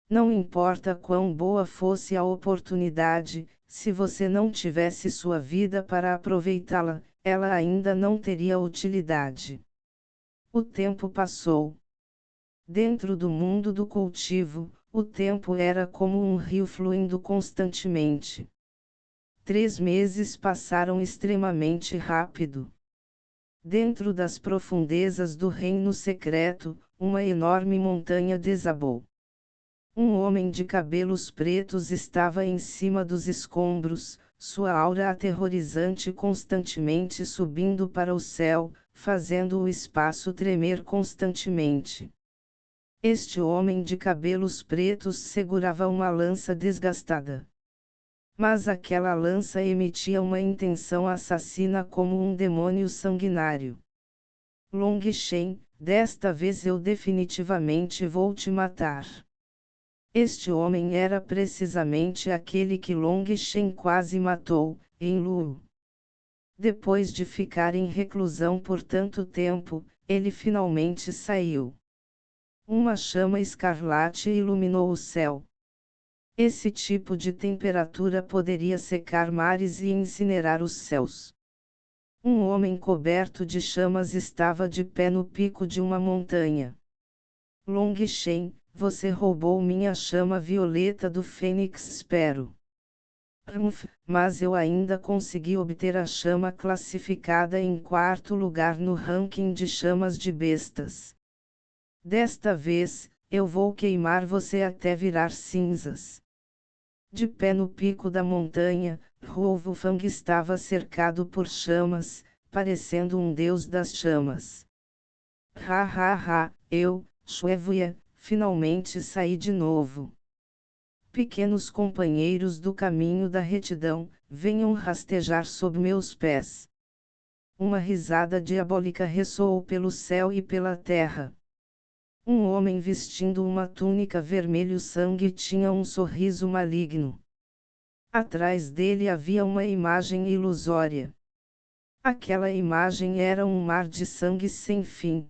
Não importa quão boa fosse a oportunidade, se você não tivesse sua vida para aproveitá-la, ela ainda não teria utilidade. O tempo passou. Dentro do mundo do cultivo, o tempo era como um rio fluindo constantemente. 3 meses passaram extremamente rápido. Dentro das profundezas do reino secreto, uma enorme montanha desabou. Um homem de cabelos pretos estava em cima dos escombros, sua aura aterrorizante constantemente subindo para o céu, fazendo o espaço tremer constantemente. Este homem de cabelos pretos segurava uma lança desgastada. Mas aquela lança emitia uma intenção assassina como um demônio sanguinário. Long Shen, desta vez eu definitivamente vou te matar. Este homem era precisamente aquele que Long Shen quase matou, em Lu. Depois de ficar em reclusão por tanto tempo, ele finalmente saiu. Uma chama escarlate iluminou o céu. Esse tipo de temperatura poderia secar mares e incinerar os céus. Um homem coberto de chamas estava de pé no pico de uma montanha. Long Shen, você roubou minha chama violeta do Fênix Espero. Mas eu ainda consegui obter a chama classificada em 4º lugar no ranking de chamas de bestas. Desta vez, eu vou queimar você até virar cinzas. De pé no pico da montanha, Huo-Fang estava cercado por chamas, parecendo um deus das chamas. Ha ha ha, Xuevuia, finalmente saí de novo. Pequenos companheiros do caminho da retidão, venham rastejar sob meus pés. Uma risada diabólica ressoou pelo céu e pela terra. Um homem vestindo uma túnica vermelho sangue tinha um sorriso maligno. Atrás dele havia uma imagem ilusória. Aquela imagem era um mar de sangue sem fim.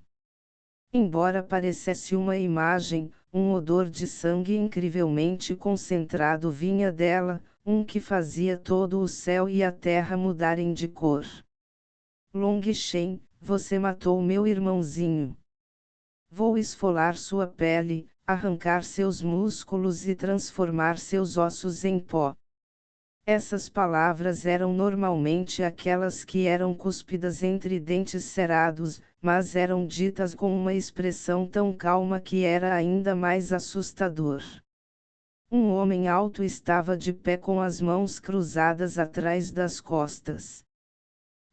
Embora parecesse uma imagem, um odor de sangue incrivelmente concentrado vinha dela, que fazia todo o céu e a terra mudarem de cor. Long Shen, você matou meu irmãozinho. Vou esfolar sua pele, arrancar seus músculos e transformar seus ossos em pó. Essas palavras eram normalmente aquelas que eram cuspidas entre dentes cerrados, mas eram ditas com uma expressão tão calma que era ainda mais assustador. Um homem alto estava de pé com as mãos cruzadas atrás das costas.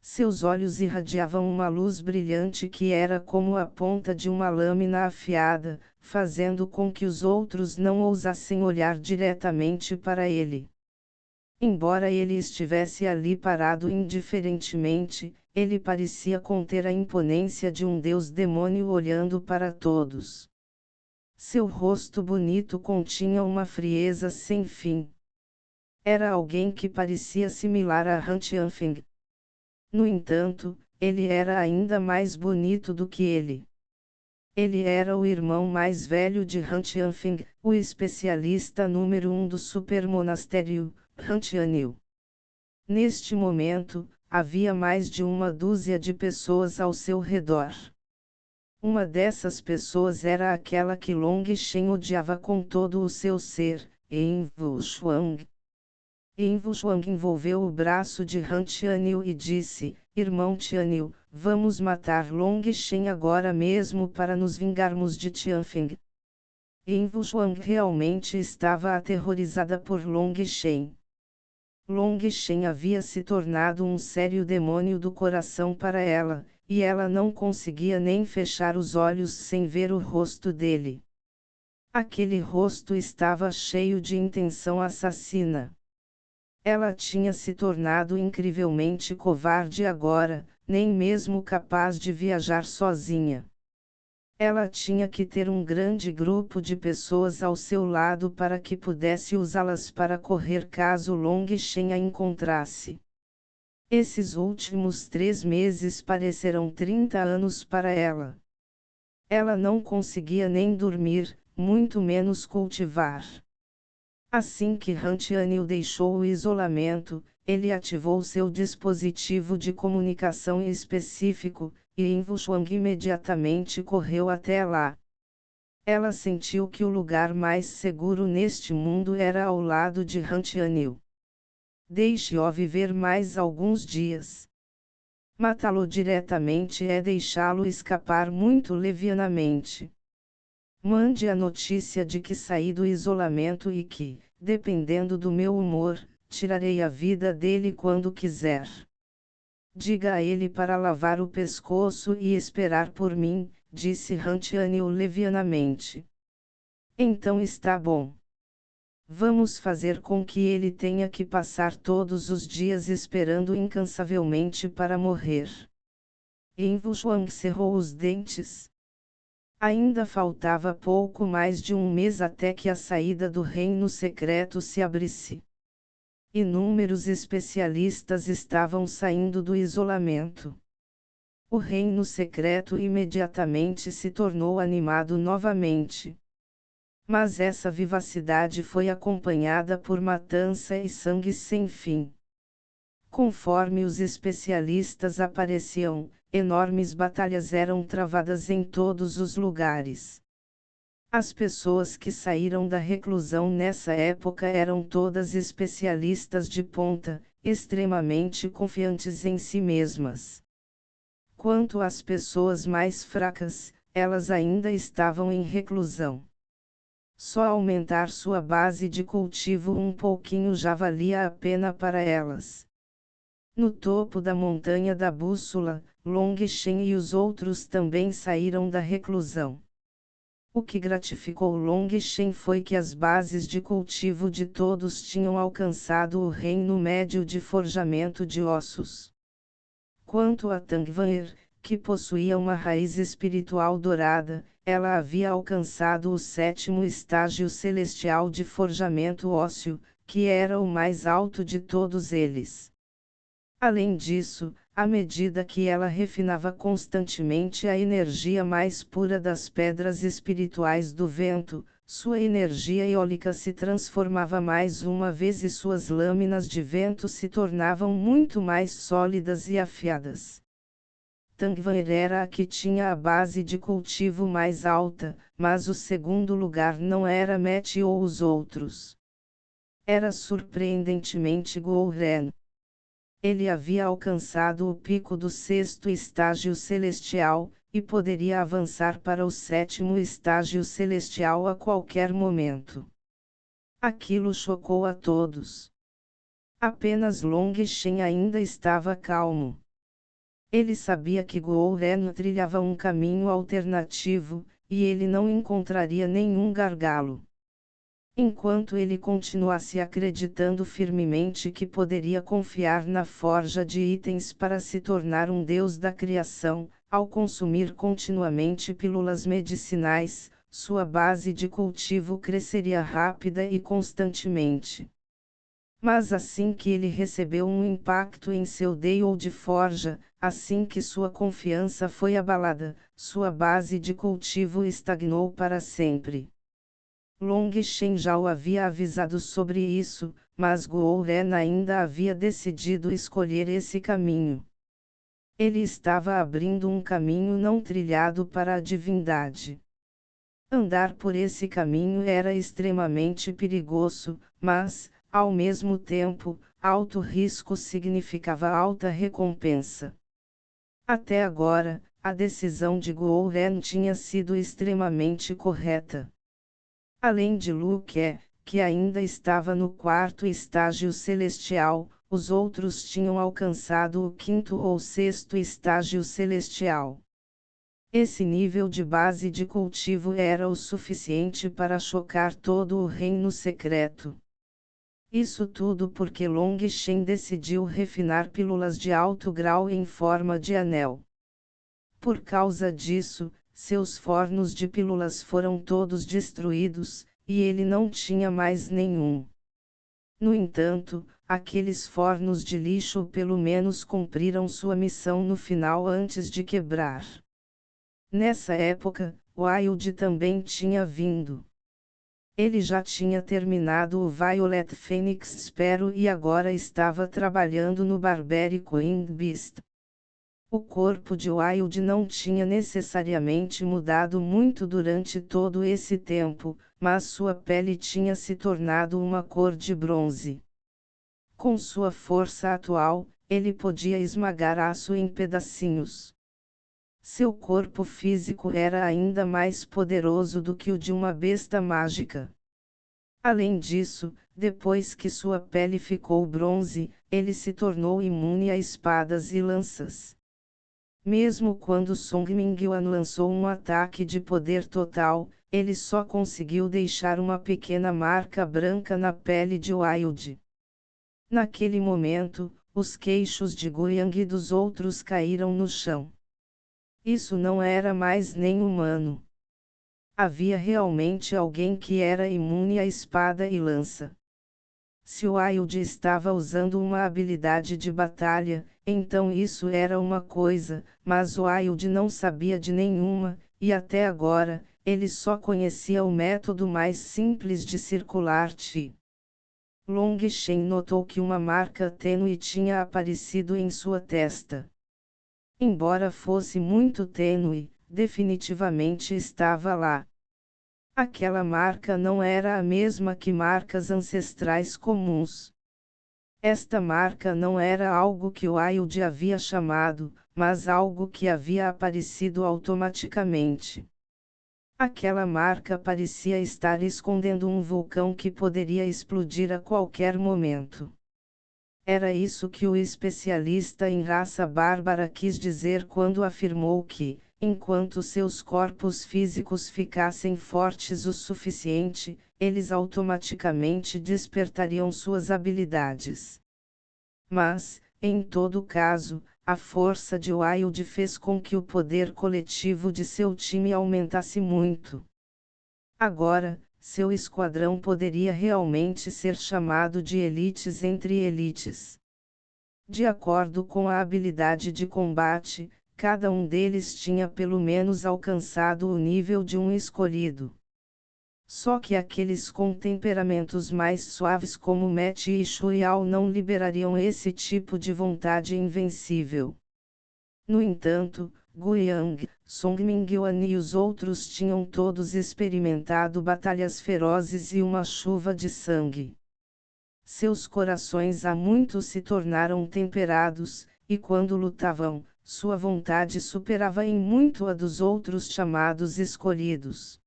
Seus olhos irradiavam uma luz brilhante que era como a ponta de uma lâmina afiada, fazendo com que os outros não ousassem olhar diretamente para ele. Embora ele estivesse ali parado indiferentemente, ele parecia conter a imponência de um deus-demônio olhando para todos. Seu rosto bonito continha uma frieza sem fim. Era alguém que parecia similar a Han Tianfeng. No entanto, ele era ainda mais bonito do que ele. Ele era o irmão mais velho de Han Tianfeng, o especialista número 1 do supermonastério, Han Tianil. Neste momento, havia mais de uma dúzia de pessoas ao seu redor. Uma dessas pessoas era aquela que Long Shen odiava com todo o seu ser, Envu Shuang. Envu Shuang envolveu o braço de Han Tianil e disse: Irmão Tianil, vamos matar Long Shen agora mesmo para nos vingarmos de Tianfeng. Envu Shuang realmente estava aterrorizada por Long Shen. Long Shen havia se tornado um sério demônio do coração para ela, e ela não conseguia nem fechar os olhos sem ver o rosto dele. Aquele rosto estava cheio de intenção assassina. Ela tinha se tornado incrivelmente covarde agora, nem mesmo capaz de viajar sozinha. Ela tinha que ter um grande grupo de pessoas ao seu lado para que pudesse usá-las para correr caso Long Shen a encontrasse. Esses últimos 3 meses pareceram 30 anos para ela. Ela não conseguia nem dormir, muito menos cultivar. Assim que Rantianil deixou o isolamento, ele ativou seu dispositivo de comunicação específico, e Invushwang imediatamente correu até lá. Ela sentiu que o lugar mais seguro neste mundo era ao lado de Rantianil. Deixe-o viver mais alguns dias. Matá-lo diretamente é deixá-lo escapar muito levianamente. Mande a notícia de que saí do isolamento e que, dependendo do meu humor, tirarei a vida dele quando quiser. Diga a ele para lavar o pescoço e esperar por mim, disse Rantianil levianamente. Então está bom. Vamos fazer com que ele tenha que passar todos os dias esperando incansavelmente para morrer. Invushwang cerrou os dentes. Ainda faltava pouco mais de um mês até que a saída do reino secreto se abrisse. Inúmeros especialistas estavam saindo do isolamento. O reino secreto imediatamente se tornou animado novamente. Mas essa vivacidade foi acompanhada por matança e sangue sem fim. Conforme os especialistas apareciam, enormes batalhas eram travadas em todos os lugares. As pessoas que saíram da reclusão nessa época eram todas especialistas de ponta, extremamente confiantes em si mesmas. Quanto às pessoas mais fracas, elas ainda estavam em reclusão. Só aumentar sua base de cultivo um pouquinho já valia a pena para elas. No topo da montanha da bússola, Long Shen e os outros também saíram da reclusão. O que gratificou Long Shen foi que as bases de cultivo de todos tinham alcançado o reino médio de forjamento de ossos. Quanto a Tangvanir, que possuía uma raiz espiritual dourada, ela havia alcançado o 7º estágio celestial de forjamento ósseo, que era o mais alto de todos eles. Além disso, à medida que ela refinava constantemente a energia mais pura das pedras espirituais do vento, sua energia eólica se transformava mais uma vez e suas lâminas de vento se tornavam muito mais sólidas e afiadas. Tangvanir era a que tinha a base de cultivo mais alta, mas o segundo lugar não era Met ou os outros. Era surpreendentemente Gouren. Ele havia alcançado o pico do 6º estágio celestial, e poderia avançar para o 7º estágio celestial a qualquer momento. Aquilo chocou a todos. Apenas Long Shen ainda estava calmo. Ele sabia que Gouren trilhava um caminho alternativo, e ele não encontraria nenhum gargalo. Enquanto ele continuasse acreditando firmemente que poderia confiar na forja de itens para se tornar um deus da criação, ao consumir continuamente pílulas medicinais, sua base de cultivo cresceria rápida e constantemente. Mas assim que ele recebeu um impacto em seu Deio de forja, assim que sua confiança foi abalada, sua base de cultivo estagnou para sempre. Long Shen já o havia avisado sobre isso, mas Gouren ainda havia decidido escolher esse caminho. Ele estava abrindo um caminho não trilhado para a divindade. Andar por esse caminho era extremamente perigoso, mas, ao mesmo tempo, alto risco significava alta recompensa. Até agora, a decisão de Gouren tinha sido extremamente correta. Além de Luke, que ainda estava no 4º estágio celestial, os outros tinham alcançado o 5º ou 6º estágio celestial. Esse nível de base de cultivo era o suficiente para chocar todo o reino secreto. Isso tudo porque Long Shen decidiu refinar pílulas de alto grau em forma de anel. Por causa disso, seus fornos de pílulas foram todos destruídos, e ele não tinha mais nenhum. No entanto, aqueles fornos de lixo pelo menos cumpriram sua missão no final antes de quebrar. Nessa época, Wilde também tinha vindo. Ele já tinha terminado o Violet Phoenix Sparrow e agora estava trabalhando no Barbaric Winged Beast. O corpo de Wilde não tinha necessariamente mudado muito durante todo esse tempo, mas sua pele tinha se tornado uma cor de bronze. Com sua força atual, ele podia esmagar aço em pedacinhos. Seu corpo físico era ainda mais poderoso do que o de uma besta mágica. Além disso, depois que sua pele ficou bronze, ele se tornou imune a espadas e lanças. Mesmo quando Song Mingyuan lançou um ataque de poder total, ele só conseguiu deixar uma pequena marca branca na pele de Wilde. Naquele momento, os queixos de Guiyang e dos outros caíram no chão. Isso não era mais nem humano. Havia realmente alguém que era imune à espada e lança. Se Wilde estava usando uma habilidade de batalha, então isso era uma coisa, mas Wilde não sabia de nenhuma, e até agora, ele só conhecia o método mais simples de circular Qi. Long Shen notou que uma marca tênue tinha aparecido em sua testa. Embora fosse muito tênue, definitivamente estava lá. Aquela marca não era a mesma que marcas ancestrais comuns. Esta marca não era algo que Wilde havia chamado, mas algo que havia aparecido automaticamente. Aquela marca parecia estar escondendo um vulcão que poderia explodir a qualquer momento. Era isso que o especialista em raça bárbara quis dizer quando afirmou que, enquanto seus corpos físicos ficassem fortes o suficiente, eles automaticamente despertariam suas habilidades. Mas, em todo caso, a força de Wilde fez com que o poder coletivo de seu time aumentasse muito. Agora, seu esquadrão poderia realmente ser chamado de elites entre elites. De acordo com a habilidade de combate, cada um deles tinha pelo menos alcançado o nível de um escolhido. Só que aqueles com temperamentos mais suaves como Meti e Shuiao não liberariam esse tipo de vontade invencível. No entanto, Guiyang, Song Mingyuan e os outros tinham todos experimentado batalhas ferozes e uma chuva de sangue. Seus corações há muito se tornaram temperados, e quando lutavam, sua vontade superava em muito a dos outros chamados escolhidos.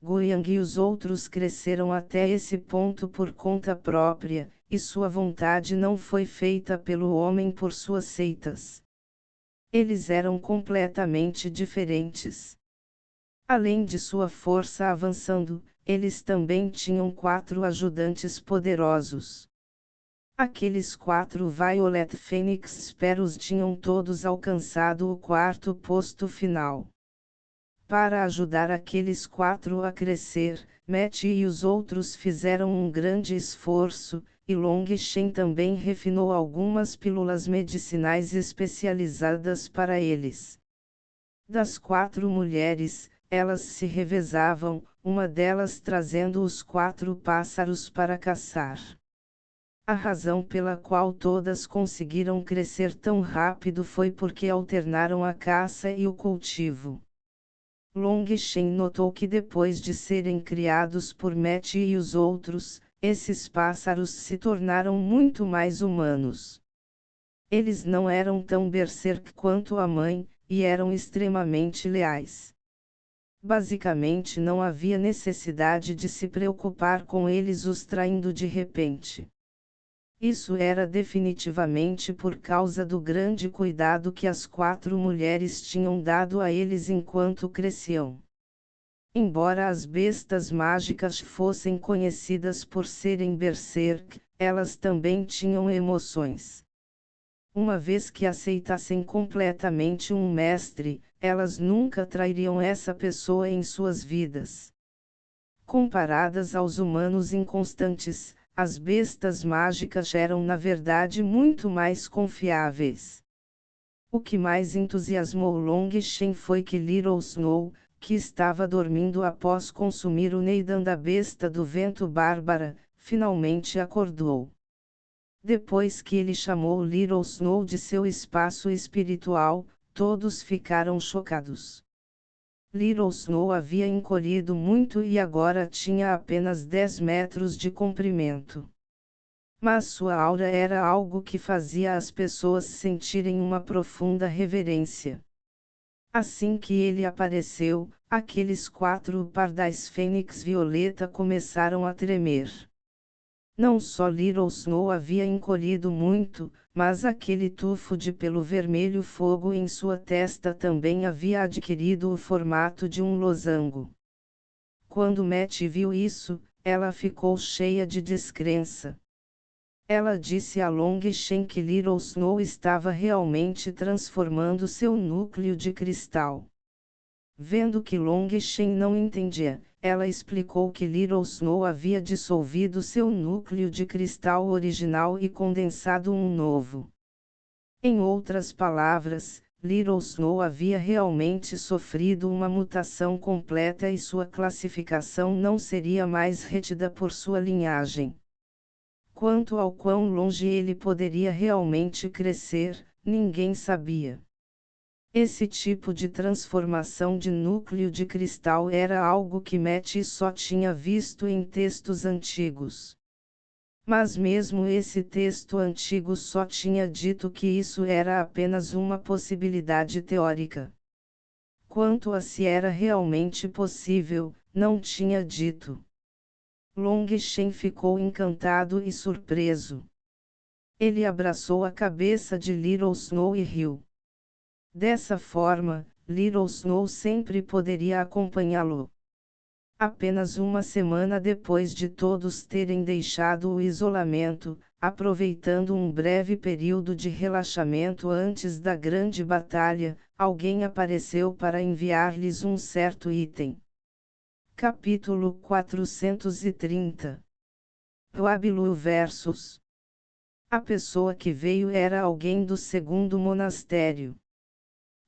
Guiyang e os outros cresceram até esse ponto por conta própria, e sua vontade não foi feita pelo homem por suas seitas. Eles eram completamente diferentes. Além de sua força avançando, eles também tinham 4 ajudantes poderosos. Aqueles 4 Violet Phoenix Sparrows tinham todos alcançado o 4º posto final. Para ajudar aqueles 4 a crescer, Meti e os outros fizeram um grande esforço, e Long Shen também refinou algumas pílulas medicinais especializadas para eles. Das 4 mulheres, elas se revezavam, uma delas trazendo os 4 pássaros para caçar. A razão pela qual todas conseguiram crescer tão rápido foi porque alternaram a caça e o cultivo. Long Shen notou que depois de serem criados por Meti e os outros, esses pássaros se tornaram muito mais humanos. Eles não eram tão berserk quanto a mãe, e eram extremamente leais. Basicamente não havia necessidade de se preocupar com eles os traindo de repente. Isso era definitivamente por causa do grande cuidado que as 4 mulheres tinham dado a eles enquanto cresciam. Embora as bestas mágicas fossem conhecidas por serem berserk, elas também tinham emoções. Uma vez que aceitassem completamente um mestre, elas nunca trairiam essa pessoa em suas vidas. Comparadas aos humanos inconstantes, as bestas mágicas eram na verdade muito mais confiáveis. O que mais entusiasmou Long Shen foi que Little Snow, que estava dormindo após consumir o Neidan da besta do vento bárbara, finalmente acordou. Depois que ele chamou Little Snow de seu espaço espiritual, todos ficaram chocados. Little Snow havia encolhido muito e agora tinha apenas 10 metros de comprimento. Mas sua aura era algo que fazia as pessoas sentirem uma profunda reverência. Assim que ele apareceu, aqueles 4 pardais fênix violeta começaram a tremer. Não só Little Snow havia encolhido muito, mas aquele tufo de pelo vermelho fogo em sua testa também havia adquirido o formato de um losango. Quando Matt viu isso, ela ficou cheia de descrença. Ela disse a Long Shen que Little Snow estava realmente transformando seu núcleo de cristal. Vendo que Long Shen não entendia, ela explicou que Little Snow havia dissolvido seu núcleo de cristal original e condensado um novo. Em outras palavras, Little Snow havia realmente sofrido uma mutação completa e sua classificação não seria mais retida por sua linhagem. Quanto ao quão longe ele poderia realmente crescer, ninguém sabia. Esse tipo de transformação de núcleo de cristal era algo que Matt só tinha visto em textos antigos. Mas mesmo esse texto antigo só tinha dito que isso era apenas uma possibilidade teórica. Quanto a se era realmente possível, não tinha dito. Long Shen ficou encantado e surpreso. Ele abraçou a cabeça de Little Snow e riu. Dessa forma, Little Snow sempre poderia acompanhá-lo. Apenas uma semana depois de todos terem deixado o isolamento, aproveitando um breve período de relaxamento antes da grande batalha, alguém apareceu para enviar-lhes um certo item. Capítulo 430 Huabilu versus. A pessoa que veio era alguém do segundo monastério.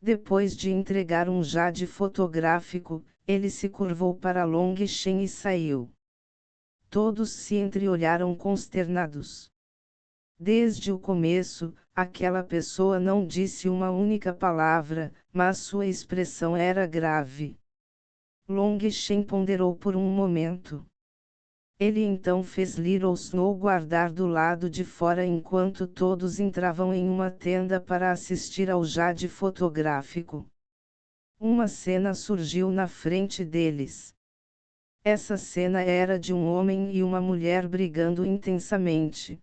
Depois de entregar um jade fotográfico, ele se curvou para Long Shen e saiu. Todos se entreolharam consternados. Desde o começo, aquela pessoa não disse uma única palavra, mas sua expressão era grave. Long Shen ponderou por um momento. Ele então fez Little Snow guardar do lado de fora enquanto todos entravam em uma tenda para assistir ao jade fotográfico. Uma cena surgiu na frente deles. Essa cena era de um homem e uma mulher brigando intensamente.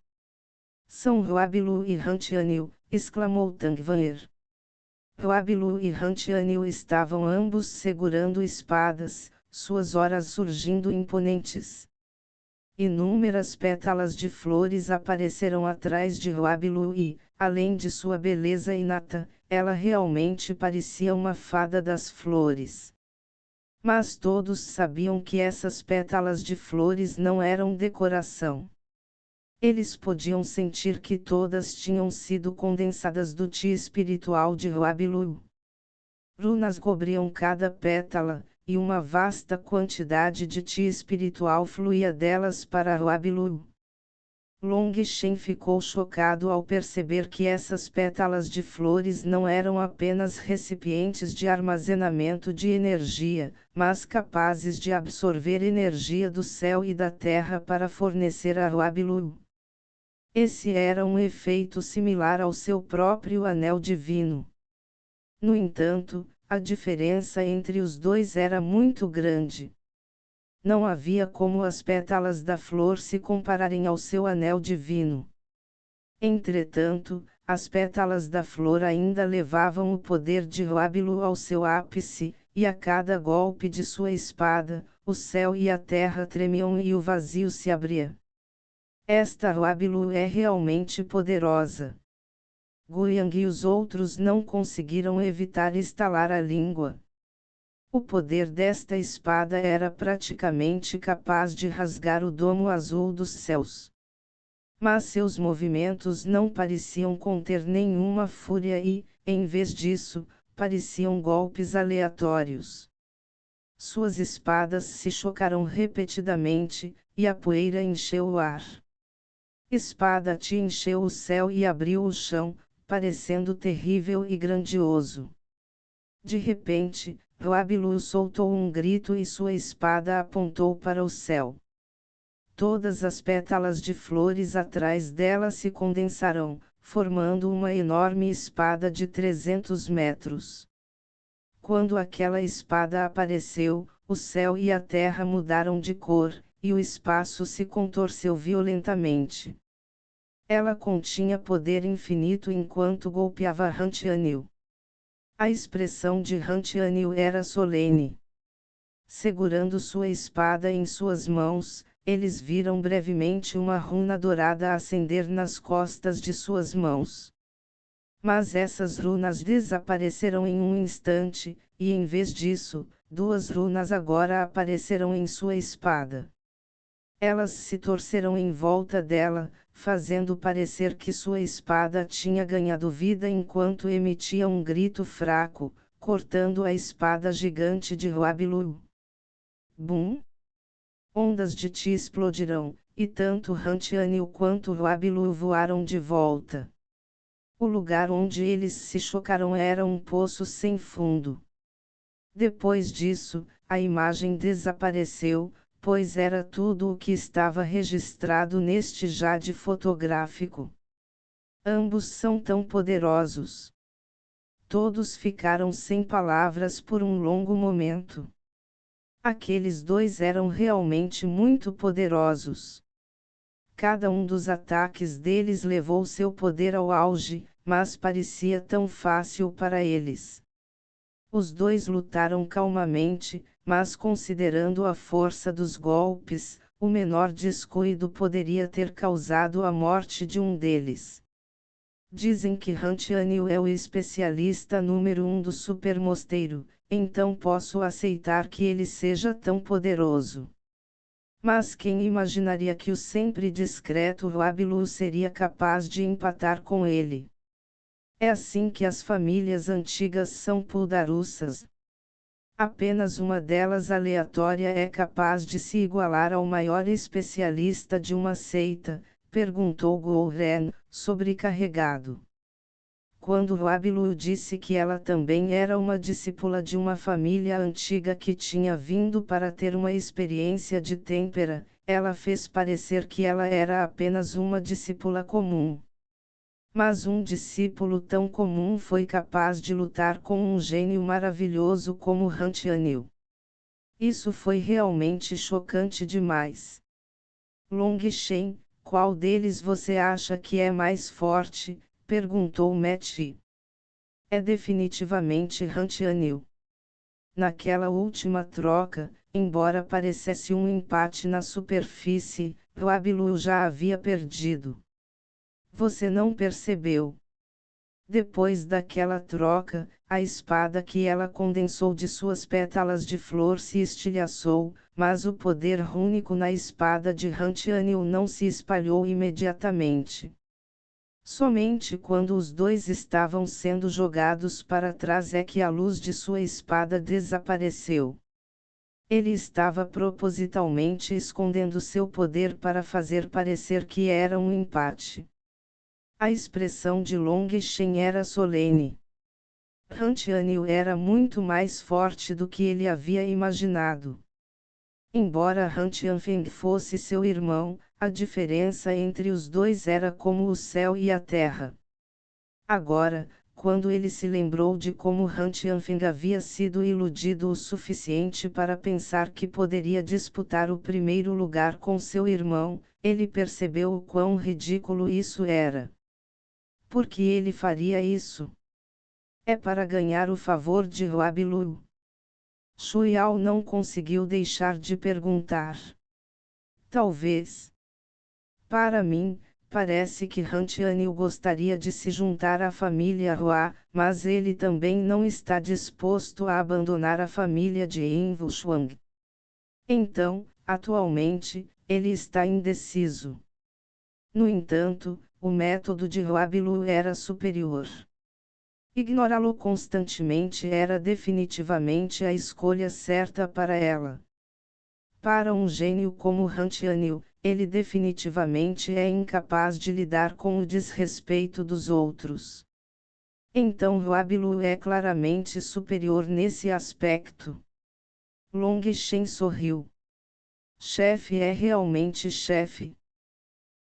São Huabilu e Hantianil, exclamou Tangvanir. Huabilu e Hantianil estavam ambos segurando espadas, suas auras surgindo imponentes. Inúmeras pétalas de flores apareceram atrás de Huabilu e, além de sua beleza inata, ela realmente parecia uma fada das flores. Mas todos sabiam que essas pétalas de flores não eram decoração. Eles podiam sentir que todas tinham sido condensadas do Ti espiritual de Huabilu. Runas cobriam cada pétala, e uma vasta quantidade de Ti espiritual fluía delas para Huabilu. Long Shen ficou chocado ao perceber que essas pétalas de flores não eram apenas recipientes de armazenamento de energia, mas capazes de absorver energia do céu e da terra para fornecer a Huabilu. Esse era um efeito similar ao seu próprio anel divino. No entanto, a diferença entre os dois era muito grande. Não havia como as pétalas da flor se compararem ao seu anel divino. Entretanto, as pétalas da flor ainda levavam o poder de Huabilu ao seu ápice, e a cada golpe de sua espada, o céu e a terra tremiam e o vazio se abria. Esta Huabilu é realmente poderosa. Guiyang e os outros não conseguiram evitar estalar a língua. O poder desta espada era praticamente capaz de rasgar o domo azul dos céus. Mas seus movimentos não pareciam conter nenhuma fúria e, em vez disso, pareciam golpes aleatórios. Suas espadas se chocaram repetidamente, e a poeira encheu o ar. Espada te encheu o céu e abriu o chão, parecendo terrível e grandioso. De repente, Roabilu soltou um grito e sua espada apontou para o céu. Todas as pétalas de flores atrás dela se condensaram, formando uma enorme espada de 300 metros. Quando aquela espada apareceu, o céu e a terra mudaram de cor, e o espaço se contorceu violentamente. Ela continha poder infinito enquanto golpeava Rantianil. A expressão de Rantianil era solene. Segurando sua espada em suas mãos, eles viram brevemente uma runa dourada acender nas costas de suas mãos. Mas essas runas desapareceram em um instante, e em vez disso, duas runas agora apareceram em sua espada. Elas se torceram em volta dela, fazendo parecer que sua espada tinha ganhado vida enquanto emitia um grito fraco, cortando a espada gigante de Roabilu. Bum! Ondas de ti explodirão, e tanto Rantianil quanto Roabilu voaram de volta. O lugar onde eles se chocaram era um poço sem fundo. Depois disso, a imagem desapareceu, pois era tudo o que estava registrado neste jade fotográfico. Ambos são tão poderosos. Todos ficaram sem palavras por um longo momento. Aqueles dois eram realmente muito poderosos. Cada um dos ataques deles levou seu poder ao auge, mas parecia tão fácil para eles. Os dois lutaram calmamente, mas considerando a força dos golpes, o menor descuido poderia ter causado a morte de um deles. Dizem que Rantianil é o especialista número 1 do supermosteiro, então posso aceitar que ele seja tão poderoso. Mas quem imaginaria que o sempre discreto Roabilu seria capaz de empatar com ele? É assim que as famílias antigas são puldarussas. Apenas uma delas aleatória é capaz de se igualar ao maior especialista de uma seita, perguntou Gouren, sobrecarregado. Quando Roabilu disse que ela também era uma discípula de uma família antiga que tinha vindo para ter uma experiência de têmpera, ela fez parecer que ela era apenas uma discípula comum. Mas um discípulo tão comum foi capaz de lutar com um gênio maravilhoso como Rantianil. Isso foi realmente chocante demais. Long Shen, qual deles você acha que é mais forte? Perguntou Meti. É definitivamente Rantianil. Naquela última troca, embora parecesse um empate na superfície, Roabilu já havia perdido. Você não percebeu? Depois daquela troca, a espada que ela condensou de suas pétalas de flor se estilhaçou, mas o poder rúnico na espada de Rantianil não se espalhou imediatamente. Somente quando os dois estavam sendo jogados para trás é que a luz de sua espada desapareceu. Ele estava propositalmente escondendo seu poder para fazer parecer que era um empate. A expressão de Long Shen era solene. Rantianil era muito mais forte do que ele havia imaginado. Embora Rantianfeng fosse seu irmão, a diferença entre os dois era como o céu e a terra. Agora, quando ele se lembrou de como Rantianfeng havia sido iludido o suficiente para pensar que poderia disputar o primeiro lugar com seu irmão, ele percebeu o quão ridículo isso era. Por que ele faria isso? É para ganhar o favor de Roabilu. Shuiao não conseguiu deixar de perguntar. Talvez. Para mim, parece que Rantianil gostaria de se juntar à família Hua, mas ele também não está disposto a abandonar a família de Yin Shuang. Então, atualmente, ele está indeciso. No entanto, o método de Roabilu era superior. Ignorá-lo constantemente era definitivamente a escolha certa para ela. Para um gênio como Rantianil, ele definitivamente é incapaz de lidar com o desrespeito dos outros. Então Huabilu é claramente superior nesse aspecto. Long Shen sorriu. Chefe é realmente chefe.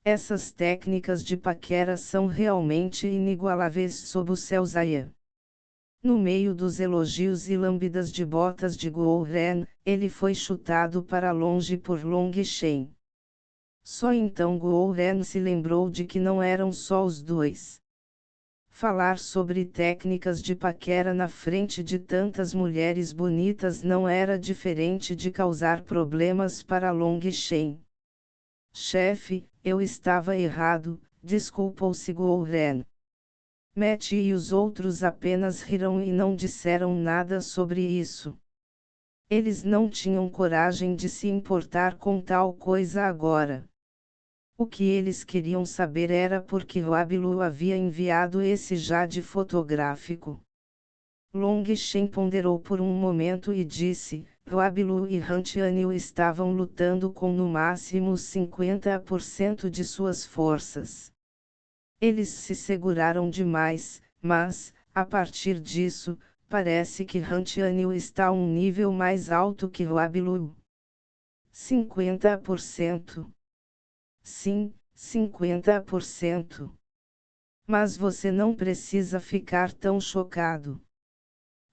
Essas técnicas de paquera são realmente inigualáveis sob o céu Zaya. No meio dos elogios e lâmbidas de botas de Guo Ren, ele foi chutado para longe por Long Shen. Só então Guo Ren se lembrou de que não eram só os dois. Falar sobre técnicas de paquera na frente de tantas mulheres bonitas não era diferente de causar problemas para Long Shen. Chefe, eu estava errado, desculpou-se Guo Ren. Matt e os outros apenas riram e não disseram nada sobre isso. Eles não tinham coragem de se importar com tal coisa agora. O que eles queriam saber era por que Huabilu havia enviado esse jade fotográfico. Long Shen ponderou por um momento e disse, Huabilu e Rantianil estavam lutando com no máximo 50% de suas forças. Eles se seguraram demais, mas, a partir disso, parece que Rantianil está a um nível mais alto que Huabilu. 50%. Sim, 50%. Mas você não precisa ficar tão chocado.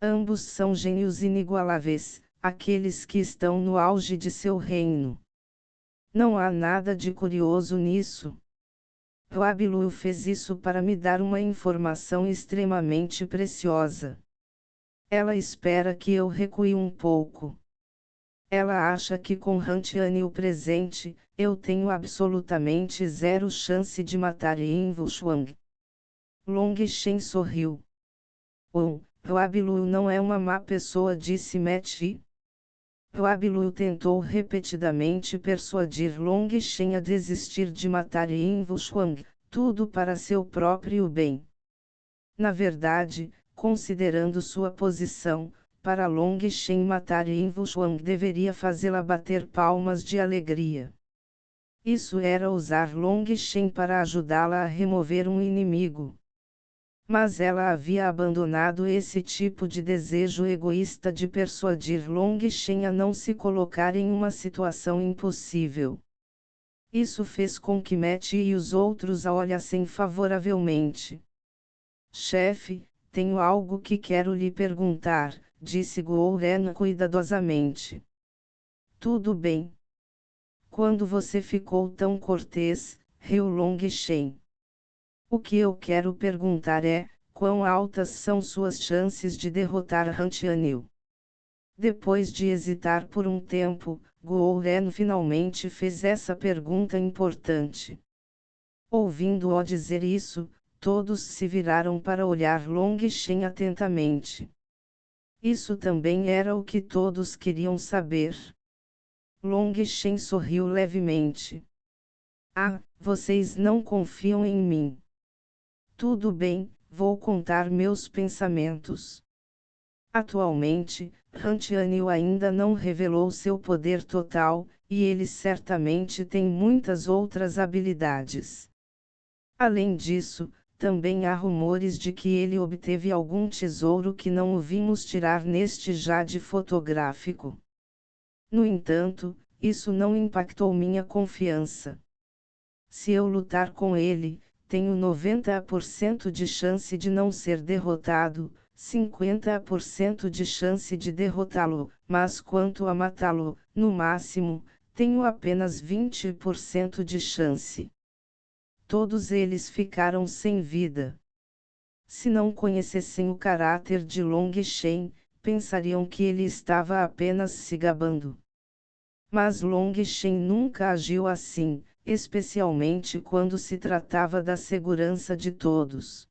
Ambos são gênios inigualáveis, aqueles que estão no auge de seu reino. Não há nada de curioso nisso. Huabilu fez isso para me dar uma informação extremamente preciosa. Ela espera que eu recue um pouco. Ela acha que com Rantianil presente, eu tenho absolutamente zero chance de matar Yin Wuxuang. Long Shen sorriu. Huabilu não é uma má pessoa, disse Meti. Huabilu tentou repetidamente persuadir Long Shen a desistir de matar Yin Wuxuang, tudo para seu próprio bem. Na verdade, considerando sua posição, para Long Shen matar Yin Wuxuang deveria fazê-la bater palmas de alegria. Isso era usar Long Shen para ajudá-la a remover um inimigo. Mas ela havia abandonado esse tipo de desejo egoísta de persuadir Long Shen a não se colocar em uma situação impossível. Isso fez com que Matt e os outros a olhassem favoravelmente. Chefe, tenho algo que quero lhe perguntar, disse Guo Ren cuidadosamente. Tudo bem. Quando você ficou tão cortês, riu Long Shen. O que eu quero perguntar é, quão altas são suas chances de derrotar Rantianil? Depois de hesitar por um tempo, Guo Ren finalmente fez essa pergunta importante. Ouvindo-o dizer isso, todos se viraram para olhar Long Shen atentamente. Isso também era o que todos queriam saber. Long Shen sorriu levemente. Ah, vocês não confiam em mim. Tudo bem, vou contar meus pensamentos. Atualmente, Rantianil ainda não revelou seu poder total, e ele certamente tem muitas outras habilidades. Além disso, também há rumores de que ele obteve algum tesouro que não o vimos tirar neste jade fotográfico. No entanto, isso não impactou minha confiança. Se eu lutar com ele, tenho 90% de chance de não ser derrotado, 50% de chance de derrotá-lo, mas quanto a matá-lo, no máximo, tenho apenas 20% de chance. Todos eles ficaram sem vida. Se não conhecessem o caráter de Long Shen, pensariam que ele estava apenas se gabando. Mas Long Shen nunca agiu assim, especialmente quando se tratava da segurança de todos.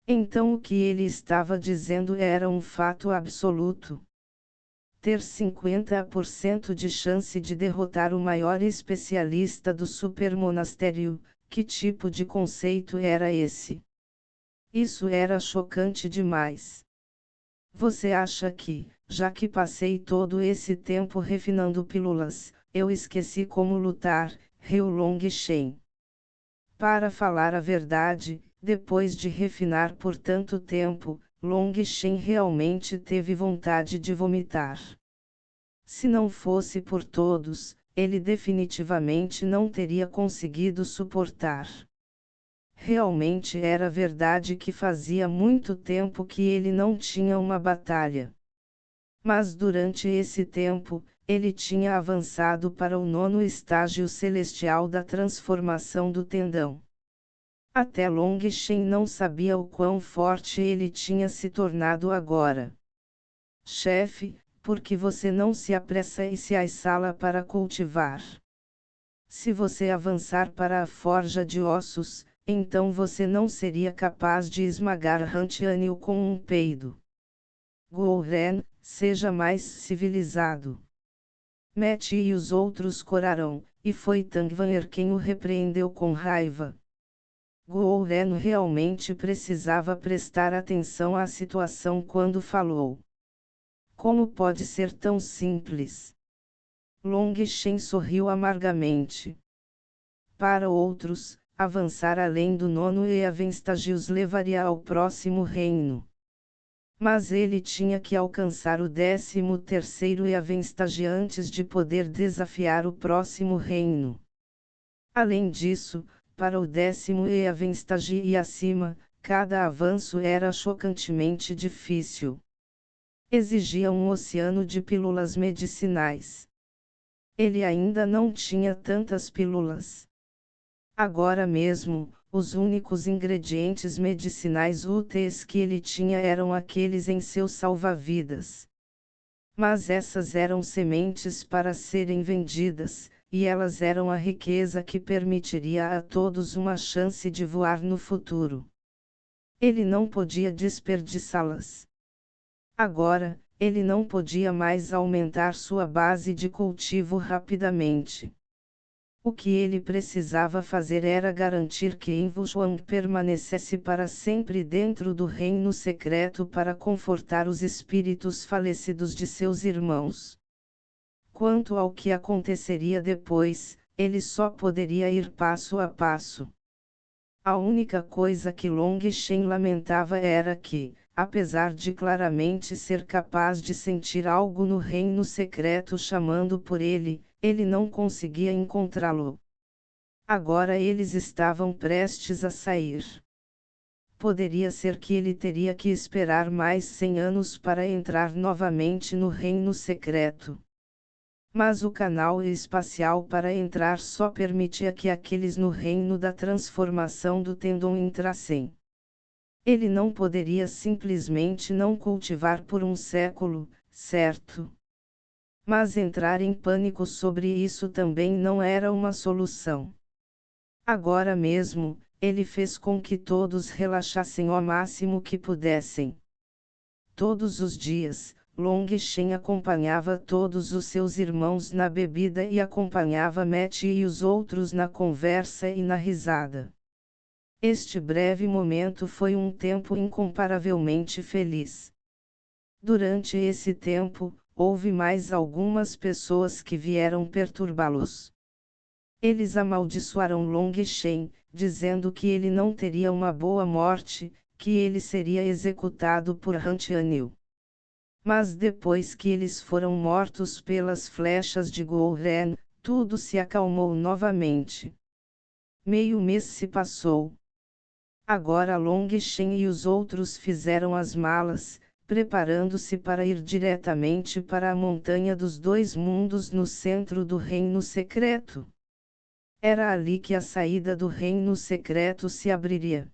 Então o que ele estava dizendo era um fato absoluto. Ter 50% de chance de derrotar o maior especialista do supermonastério, que tipo de conceito era esse? Isso era chocante demais. Você acha que, já que passei todo esse tempo refinando pílulas, eu esqueci como lutar, riu Long Shen. Para falar a verdade, depois de refinar por tanto tempo, Long Shen realmente teve vontade de vomitar. Se não fosse por todos, ele definitivamente não teria conseguido suportar. Realmente era verdade que fazia muito tempo que ele não tinha uma batalha. Mas durante esse tempo, ele tinha avançado para o 9º estágio celestial da transformação do tendão. Até Long Shen não sabia o quão forte ele tinha se tornado agora. Chefe, por que você não se apressa e se assala para cultivar? Se você avançar para a forja de ossos, então você não seria capaz de esmagar Hantianil com um peido. Gouren, seja mais civilizado. Mete e os outros coraram, e foi Tangvanher quem o repreendeu com raiva. Gouren realmente precisava prestar atenção à situação quando falou. Como pode ser tão simples? Long Shen sorriu amargamente. Para outros, avançar além do 9º Eaven os levaria ao próximo reino. Mas ele tinha que alcançar o 13º Eaven antes de poder desafiar o próximo reino. Além disso, para o 10º Eaven e acima, cada avanço era chocantemente difícil. Exigia um oceano de pílulas medicinais. Ele ainda não tinha tantas pílulas. Agora mesmo, os únicos ingredientes medicinais úteis que ele tinha eram aqueles em seus salva-vidas. Mas essas eram sementes para serem vendidas, e elas eram a riqueza que permitiria a todos uma chance de voar no futuro. Ele não podia desperdiçá-las. Agora, ele não podia mais aumentar sua base de cultivo rapidamente. O que ele precisava fazer era garantir que Invushwang permanecesse para sempre dentro do reino secreto para confortar os espíritos falecidos de seus irmãos. Quanto ao que aconteceria depois, ele só poderia ir passo a passo. A única coisa que Long Shen lamentava era que, apesar de claramente ser capaz de sentir algo no reino secreto chamando por ele, ele não conseguia encontrá-lo. Agora eles estavam prestes a sair. Poderia ser que ele teria que esperar mais 100 anos para entrar novamente no reino secreto. Mas o canal espacial para entrar só permitia que aqueles no reino da transformação do tendão entrassem. Ele não poderia simplesmente não cultivar por um século, certo? Mas entrar em pânico sobre isso também não era uma solução. Agora mesmo, ele fez com que todos relaxassem ao máximo que pudessem. Todos os dias, Long Shen acompanhava todos os seus irmãos na bebida e acompanhava Matt e os outros na conversa e na risada. Este breve momento foi um tempo incomparavelmente feliz. Durante esse tempo, houve mais algumas pessoas que vieram perturbá-los. Eles amaldiçoaram Long Shen, dizendo que ele não teria uma boa morte, que ele seria executado por Hantianil. Mas depois que eles foram mortos pelas flechas de Gouren, tudo se acalmou novamente. Meio mês se passou. Agora Long Shen e os outros fizeram as malas, preparando-se para ir diretamente para a Montanha dos Dois Mundos no centro do Reino Secreto. Era ali que a saída do Reino Secreto se abriria.